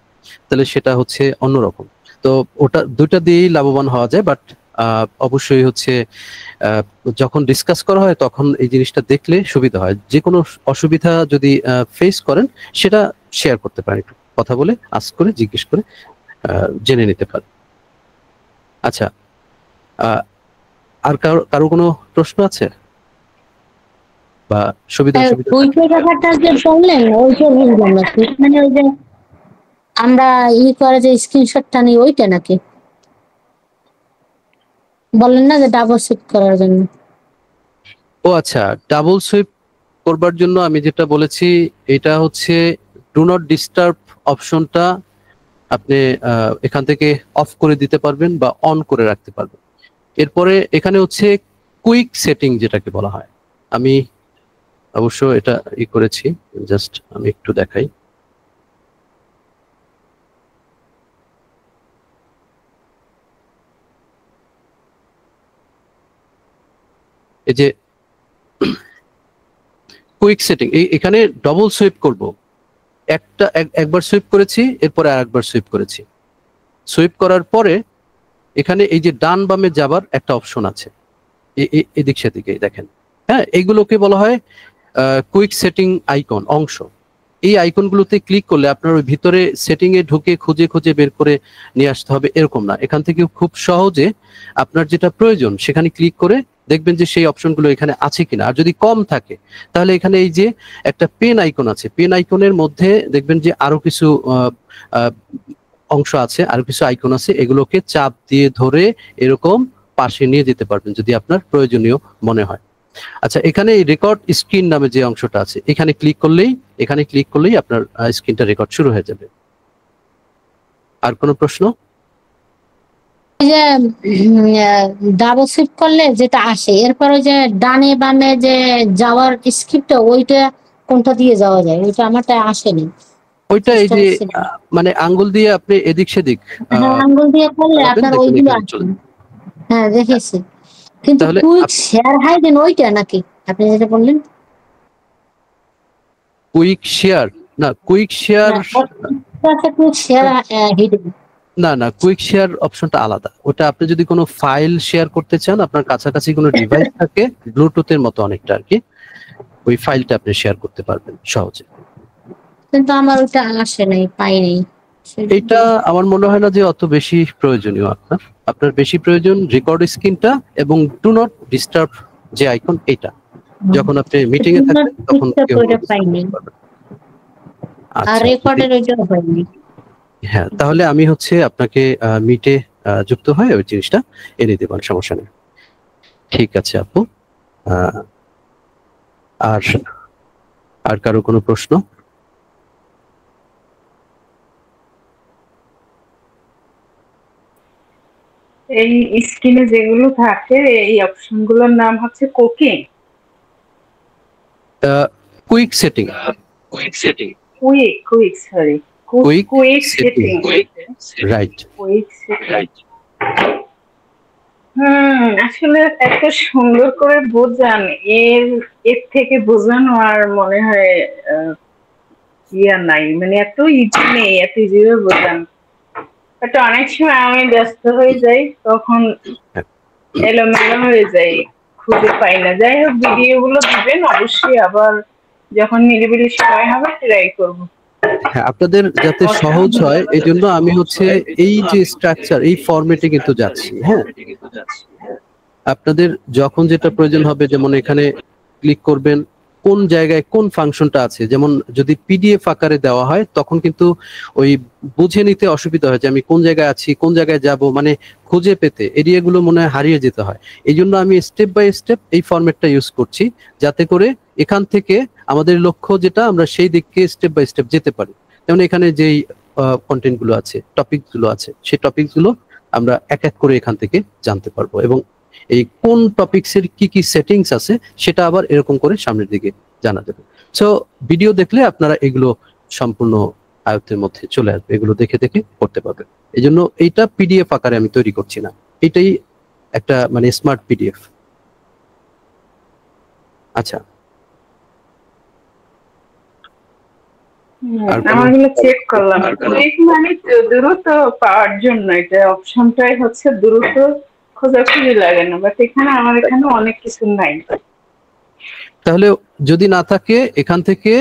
তাহলে সেটা হচ্ছে অন্যরকম। তো ওটা দুইটা দিয়েই লাভবান হওয়া যায়, বাট অবশ্যই হচ্ছে যখন ডিসকাস করা হয় তখন এই জিনিসটা দেখলে সুবিধা হয়। যে কোনো অসুবিধা যদি ফেস করেন সেটা শেয়ার করতে পারেন, একটু কথা বলে আস্ক করে জিজ্ঞেস করে জেনে নিতে পারেন। আচ্ছা, আর কারো কোনো প্রশ্ন আছে বা সুবিধা অসুবিধা? ওইটার ব্যাপারটা যে বললেন ওইটা বুঝলাম না, মানে ওই যে আমরা করে যে স্ক্রিনশটটা নিই ওইটা নাকি বললেন না যে ডাবল সুইপ করার জন্য? ও আচ্ছা, ডাবল সুইপ করবার জন্য আমি যেটা বলেছি এটা হচ্ছে ডু নট ডিস্টার্ব অপশনটা আপনি এখান থেকে অফ করে দিতে পারবেন বা অন করে রাখতে পারবেন। এরপরে এখানে হচ্ছে কুইক সেটিং যেটাকে বলা হয়, আমি অবশ্য এটা করেছি, জাস্ট আমি একটু দেখাই। এই যে কুইক সেটিং, এখানে ডবল সুইপ করব, একবার সুইপ করেছি এরপরে আরেকবার সুইপ করেছি। সুইপ করার পরে এখানে এই যে ডান বামে যাবার একটা অপশন আছে, এদিক সেদিকে দেখেন, হ্যাঁ, এইগুলোকে বলা হয় কুইক সেটিং আইকন অংশ। এই আইকনগুলোতে ক্লিক করলে আপনার ওই ভিতরে সেটিং এ ঢুকে খুঁজে খুঁজে বের করে নিয়ে আসতে হবে এরকম না, এখান থেকে খুব সহজে আপনার যেটা প্রয়োজন সেখানে ক্লিক করে দেখবেন যে সেই অপশনগুলো এখানে আছে কিনা। আর যদি কম থাকে তাহলে এখানে এই যে একটা পেন আইকন আছে, পেন আইকনের মধ্যে দেখবেন যে আরো কিছু অংশ আছে, আরো কিছু আইকন আছে, এগুলোকে চাপ দিয়ে ধরে এরকম পাশে নিয়ে যেতে পারবেন যদি আপনার প্রয়োজনীয় মনে হয়। আচ্ছা, এখানে এই রেকর্ড স্ক্রিন নামে যে অংশটা আছে এখানে ক্লিক করলেই আপনার স্ক্রিনটা রেকর্ড শুরু হয়ে যাবে। আর কোনো প্রশ্ন? ওই যে ডাবল সুইপ করলে যেটা আসে এরপর ওই যে ডানে বামে যে যাওয়ার স্ক্রিপ্টটা ওইটা কোনটা দিয়ে যাওয়া যায় ওইটা আমারটা আসেনি। ওইটা এই যে মানে আঙ্গুল দিয়ে আপনি এদিক সেদিক আঙ্গুল দিয়ে করলে আপনার ওইগুলো আসে। হ্যাঁ দেখেছি, কিন্তু কুইক শেয়ার হাইডেন ওইটা নাকি আপনি যেটা বললেন? কুইক শেয়ার না, quick share quick share hidden না, না, কুইক শেয়ার অপশনটা আলাদা। ওটা আপনি যদি কোনো ফাইল শেয়ার করতে চান, আপনার কাছাকাছি কোনো ডিভাইস থাকে ব্লুটুথের মতো অনেকটা আর কি, ওই ফাইলটা আপনি শেয়ার করতে পারবেন সহজে। কিন্তু আমার ওটা আসে নাই, পাইনি। এটা আমার মনে হয় না যে অত বেশি প্রয়োজনীয়। আপনার বেশি প্রয়োজন রেকর্ড স্ক্রিনটা এবং ডু নট ডিস্টার্ব যে আইকন, এটা যখন আপনি মিটিং এ থাকবেন তখন পাইনি। আর রেকর্ডের ওইটা হয়নি। হ্যাঁ, তাহলে আমি হচ্ছে আপনাকে মিটে যুক্ত হয়ে ওই জিনিসটা এনে দেবেন, সমস্যা নেই। ঠিক আছে আপু, আর কারো কোনো প্রশ্ন? এই স্ক্রিনে যেগুলো থাকে এই অপশনগুলোর নাম হচ্ছে coking, quick setting, quick sorry quick setting, right, quick setting. আসলে এত সুন্দর করে বোঝান, এর থেকে বোঝানো আর মনে হয় নাই, মানে এত ইজি নেই, এত ইজি ভাবে বোঝান। বাট অনেক সময় আমি ব্যস্ত হয়ে যাই, তখন এলোমেলো হয়ে যাই, খুঁজে পাই না। যাই হোক, ভিডিও গুলো দিবেন অবশ্যই, আবার যখন নিরিবিলি সময় হবে ট্রাই করবো। হ্যাঁ, আপনাদের যাতে সহজ হয় এই জন্য আমি হচ্ছে এই যে স্ট্রাকচার, এই ফরম্যাটে কিন্তু যাচ্ছি। হ্যাঁ, আপনাদের যখন যেটা প্রয়োজন হবে, যেমন এখানে ক্লিক করবেন কোন জায়গায় কোন ফাংশনটা আছে, যেমন যদি পিডিএফ আকারে দেওয়া হয় তখন কিন্তু ওই বুঝে নিতে অসুবিধা হয় যে আমি কোন জায়গায় আছি, কোন জায়গায় যাব, মানে খুঁজে পেতে এরিয়াগুলো মনে হয় হারিয়ে যেতে হয়। এই জন্য আমি স্টেপ বাই স্টেপ এই ফরম্যাটটা ইউজ করছি, যাতে করে এখান থেকে আমাদের লক্ষ্য যেটা আমরা সেই দিকে স্টেপ বাই স্টেপ যেতে পারি। যেমন এখানে যেই কন্টেন্ট গুলো আছে, টপিক গুলো আছে, সেই টপিক গুলো আমরা এক এক করে এখান থেকে জানতে পারবো, এবং এই কোন টপিকসের কি কি সেটিংস আছে সেটা আবার এরকম করে সামনের দিকে জানা যাবে। সো ভিডিও দেখলে আপনারা এগুলো সম্পূর্ণ আয়ত্তের মধ্যে চলে আসবে, এগুলো দেখে দেখে করতে পারবেন। এই জন্য এইটা পিডিএফ আকারে আমি তৈরি করছি না, এটাই একটা মানে স্মার্ট পিডিএফ। আচ্ছা, আমাগুলো চেক করলাম, ক্লিক মানে দ্রুত পাওয়ার জন্য, এটা অপশনটাই হচ্ছে দ্রুত খোঁজাখুঁজি লাগে না, বাট এখানে আমার এখানে অনেক কিছু নাই। তাহলে যদি না থাকে এখান থেকে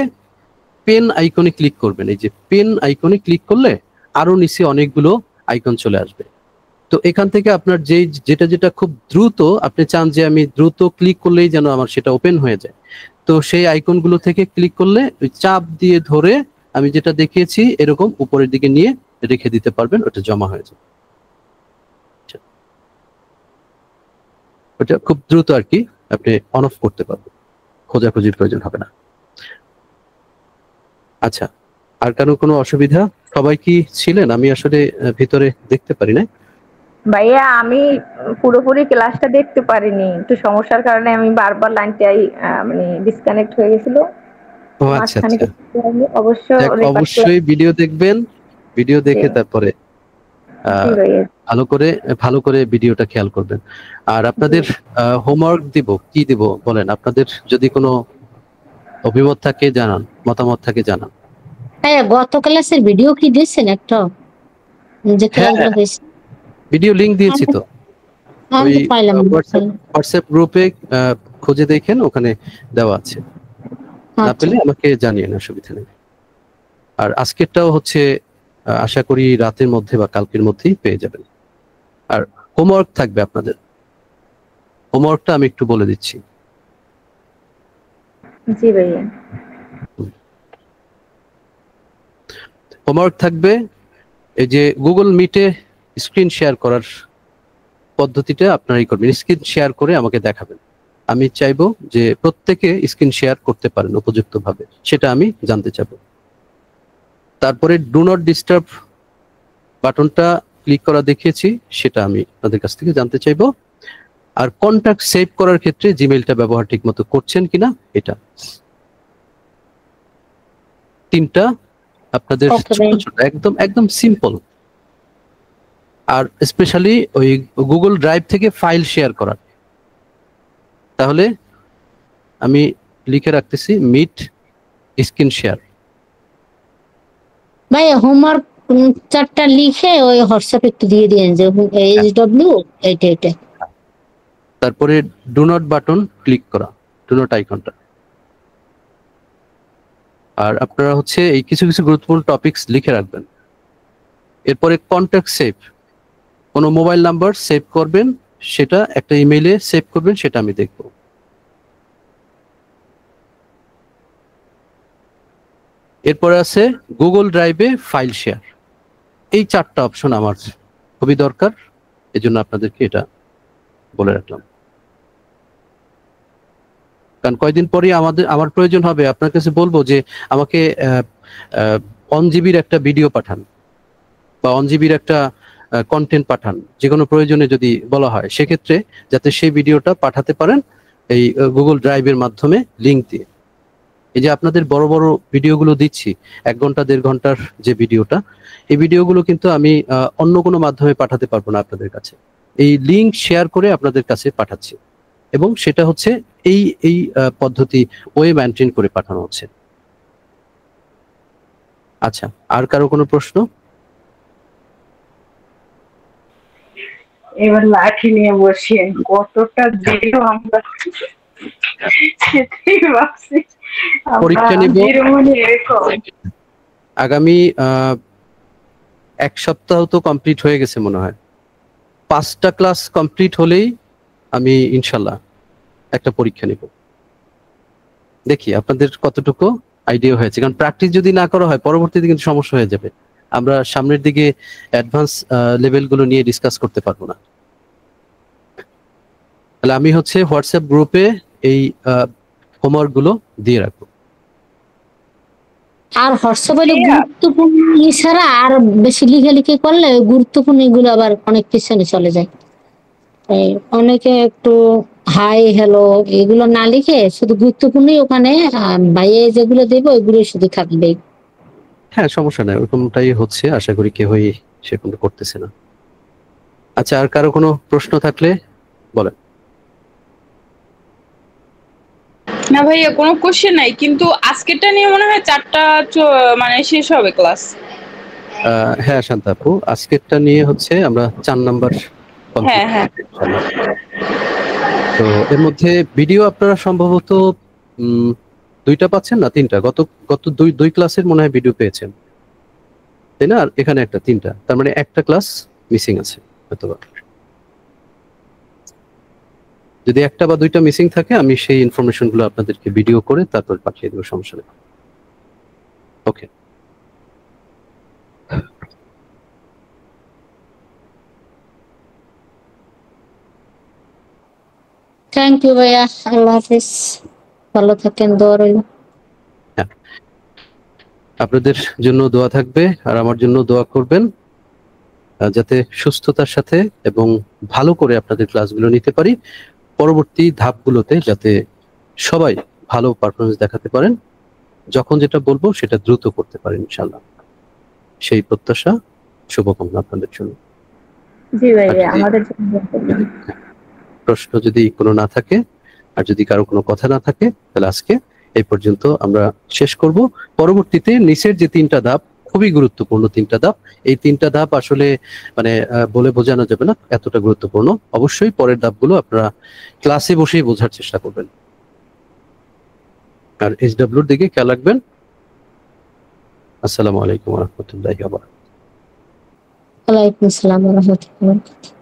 পেন আইকনে ক্লিক করবেন। এই যে পেন আইকনে ক্লিক করলে আরো নিচে অনেকগুলো আইকন চলে আসবে। তো এখান থেকে আপনার যেটা যেটা খুব দ্রুত আপনি চান যে আমি দ্রুত ক্লিক করলেই যেন আমার সেটা ওপেন হয়ে যায়, তো সেই আইকনগুলো থেকে ক্লিক করলে ওই চাপ দিয়ে ধরে আমি যেটা দেখিয়েছি এরকম উপরের দিকে নিয়ে রেখে দিতে পারবেন, ওটা জমা হয়ে যাবে। ওটা খুব দ্রুত আর কি আপনি অন অফ করতে পারবেন, খোঁজাখুঁজির প্রয়োজন হবে না। আচ্ছা, আর কারো কোনো অসুবিধা? সবাই কি ছিলেন? আমি আসলে ভিতরে দেখতে পারি না। ভাইয়া আমি পুরোপুরি ক্লাসটা দেখতে পারিনি, একটু সমস্যার কারণে আমি বারবার লাইনটাই মানে ডিসকানেক্ট হয়ে গেছিল। ও আচ্ছা আচ্ছা, অবশ্যই ভিডিও দেখবেন, ভিডিও দেখে তারপরে ভালো করে ভিডিওটা খেয়াল করবেন। আর আপনাদের হোমওয়ার্ক দিব, কি দিব বলেন? আপনাদের যদি কোনো অভিমত থাকে জানান, মতামত থাকে জানান। হ্যাঁ, গত ক্লাসের ভিডিও কি দিয়েছেন একটা, যে ক্লাসগুলো হয়েছে? ভিডিও লিংক দিয়েছি তো, ওই হোয়াটসঅ্যাপ গ্রুপে খুঁজে দেখেন, ওখানে দেওয়া আছে। না পেলে আমাকে জানিয়ে, অসুবিধা নেই। আর আজকেরটাও হচ্ছে আশা করি রাতের মধ্যে বা কালকের মধ্যেই পেয়ে যাবেন। আর হোমওয়ার্ক থাকবে আপনাদের, হোমওয়ার্কটা আমি একটু বলে দিচ্ছি। জি ভাইয়া। হোমওয়ার্ক থাকবে এই যে গুগল মিটে স্ক্রিন শেয়ার করার পদ্ধতিটা আপনারাই করবেন। স্ক্রিন শেয়ার করে আমাকে দেখাবেন। আমি চাইবো যে প্রত্যেকে স্ক্রিন শেয়ার করতে পারেন উপযুক্তভাবে, সেটা আমি জানতে চাইবো। তারপরে ডু নট ডিস্টার্ব বাটনটা ক্লিক করা দেখিয়েছি, সেটা আমি আপনাদের কাছ থেকে জানতে চাইবো। আর কন্টাক্ট সেভ করার ক্ষেত্রে জিমেইলটা ব্যবহার ঠিকমতো করছেন কিনা, এটা তিনটা আপনাদের ছোট ছোট একদম একদম সিম্পল। আর স্পেশালি ওই গুগল ড্রাইভ থেকে ফাইল শেয়ার করার, তাহলে আমি লিখে রাখতেছি মিট স্ক্রিন শেয়ার। ভাই হোমওয়ার্ক চারটা লিখে ওই হোয়াটসঅ্যাপে একটু দিয়ে দিয়েন যে এইচডব্লিউ এটা। তারপরে ডু নট বাটন ক্লিক করা, ডু নট আইকনটা। আর আপনারা হচ্ছে এই কিছু কিছু গুরুত্বপূর্ণ টপিকস লিখে রাখবেন। এরপরে কন্ট্যাক্ট সেভ, কোনো মোবাইল নাম্বার সেভ করবেন, সেটা একটা ইমেইলে সেভ করবেন, সেটা আমি দেখব। এরপরে আছে গুগল ড্রাইভে ফাইল শেয়ার। এই চারটা অপশন আমার খুবই দরকার, এজন্য আপনাদেরকে এটা বলে রাখলাম। কারণ কয়েকদিন পরে আমার প্রয়োজন হবে, আপনার কাছে বলবো যে আমাকে 1 জিবির একটা ভিডিও পাঠান বা 1 জিবির একটা কন্টেন্ট পাঠান, যে কোনো প্রয়োজনে যদি বলা হয়, সেক্ষেত্রে যাতে সেই ভিডিওটা পাঠাতে পারেন এই গুগল ড্রাইভের মাধ্যমে লিংক দিয়ে। এই যে আপনাদের বড় বড় ভিডিওগুলো দিচ্ছি, 1 ঘন্টা 1.5 ঘন্টার যে ভিডিওটা, এই ভিডিওগুলো কিন্তু আমি অন্য কোনো মাধ্যমে পাঠাতে পারবো না আপনাদের কাছে। এই লিংক শেয়ার করে আপনাদের কাছে পাঠাচ্ছি, এবং সেটা হচ্ছে এই পদ্ধতি ওয়ে মেইনটেইন করে পাঠানো হচ্ছে। আচ্ছা, আর কারো কোনো প্রশ্ন? এবার লাঠি নিয়ে বসিয়ে কতটা জিরো আমরা সেটাই ভাবছি। পরীক্ষা নিব আগামী 1 সপ্তাহ তো কমপ্লিট হয়ে গেছে মনে হয়। 5টা ক্লাস কমপ্লিট হলেই আমি ইনশাল্লাহ একটা পরীক্ষা নিব। দেখি আপনাদের কতটুকু আইডিয়া হয়েছে, কারণ প্র্যাকটিস যদি না করা হয় পরবর্তীতে কিন্তু সমস্যা হয়ে যাবে। আমরা সামনের দিকে অ্যাডভান্স লেভেলগুলো নিয়ে ডিসকাস করতে পারবো না। তাহলে আমি হচ্ছে হোয়াটসঅ্যাপ গ্রুপে এই হোমওয়ার্ক গুলো দিয়ে রাখবো। আর হোয়াটসঅ্যাপ হলে ভাইয়া, গুরুত্বপূর্ণ ছাড়া আর বেশি লিখালিখি করলে ওই গুরুত্বপূর্ণ এগুলো আবার অনেক পিছনে চলে যায়। এই অনেকে একটু হাই হ্যালো এগুলো না লিখে শুধু গুরুত্বপূর্ণই ওখানে বাইরে যেগুলো দেবে ওইগুলো শুধু থাকবে। হ্যাঁ, সমস্যা নাই, ওরকমটাই হচ্ছে, আশা করি কেউই সেরকম করতেছে না। আচ্ছা, আর কারো কোনো প্রশ্ন থাকলে বলেন। না ভাইয়া কোনো কোশ্চেন নাই, কিন্তু আজকেরটা নিয়ে মনে হয় 4টা মানে শেষ হবে ক্লাস। হ্যাঁ শান্তা আপু, আজকেরটা নিয়ে হচ্ছে আমরা 4 নাম্বার হ্যাঁ হ্যাঁ। তো এর মধ্যে ভিডিও আপনারা সম্ভবত 2টা পাচ্ছেন না 3টা, গত গত দুই ক্লাসের মনে হয় ভিডিও পেয়েছেন, তাই না? আর এখানে একটা 3টা, তার মানে একটা ক্লাস মিসিং আছে অথবা। যদি একটা বা 2টা মিসিং থাকে আমি সেই ইনফরমেশন গুলো আপনাদেরকে ভিডিও করে তারপর পাঠিয়ে দেবো, সমস্যা নেই। ওকে, থ্যাংক ইউ ভাইয়া, আল্লাহ হাফিজ, ভালো থাকেন, দোয়া রইল। আপনাদের জন্য দোয়া থাকবে আর আমার জন্য দোয়া করবেন, যাতে সুস্থতার সাথে এবং ভালো করে আপনাদের ক্লাসগুলো নিতে পারি, পরবর্তী ধাপগুলোতে যাতে সবাই ভালো পারফরমেন্স দেখাতে পারেন, যখন যেটা বলবো সেটা দ্রুত করতে পারেন ইনশাআল্লাহ, সেই প্রত্যাশা, শুভকামনা আপনাদের জন্য। জি ভাইয়া, আমাদের জন্য প্রশ্ন যদি কোনো না থাকে আর যদি কারো কোনো কথা না থাকে তাহলে আজকে এই পর্যন্ত আমরা শেষ করব। পরবর্তীতে নিচের যে 3টা ধাপ খুবই গুরুত্বপূর্ণ 3টা ধাপ, এই 3টা ধাপ আসলে মানে বলে বোঝানো যাবে না, এতটা গুরুত্বপূর্ণ। অবশ্যই পরের ধাপগুলো আপনারা ক্লাসে বসেই বোঝার চেষ্টা করবেন। আর SWর দিকে খেয়াল রাখবেন। আসসালামু আলাইকুম ওয়া রাহমাতুল্লাহি ওয়া বারাকাতুহু। ওয়ালাইকুম আসসালাম ওয়া রাহমাতুল্লাহি ওয়া বারাকাতুহু।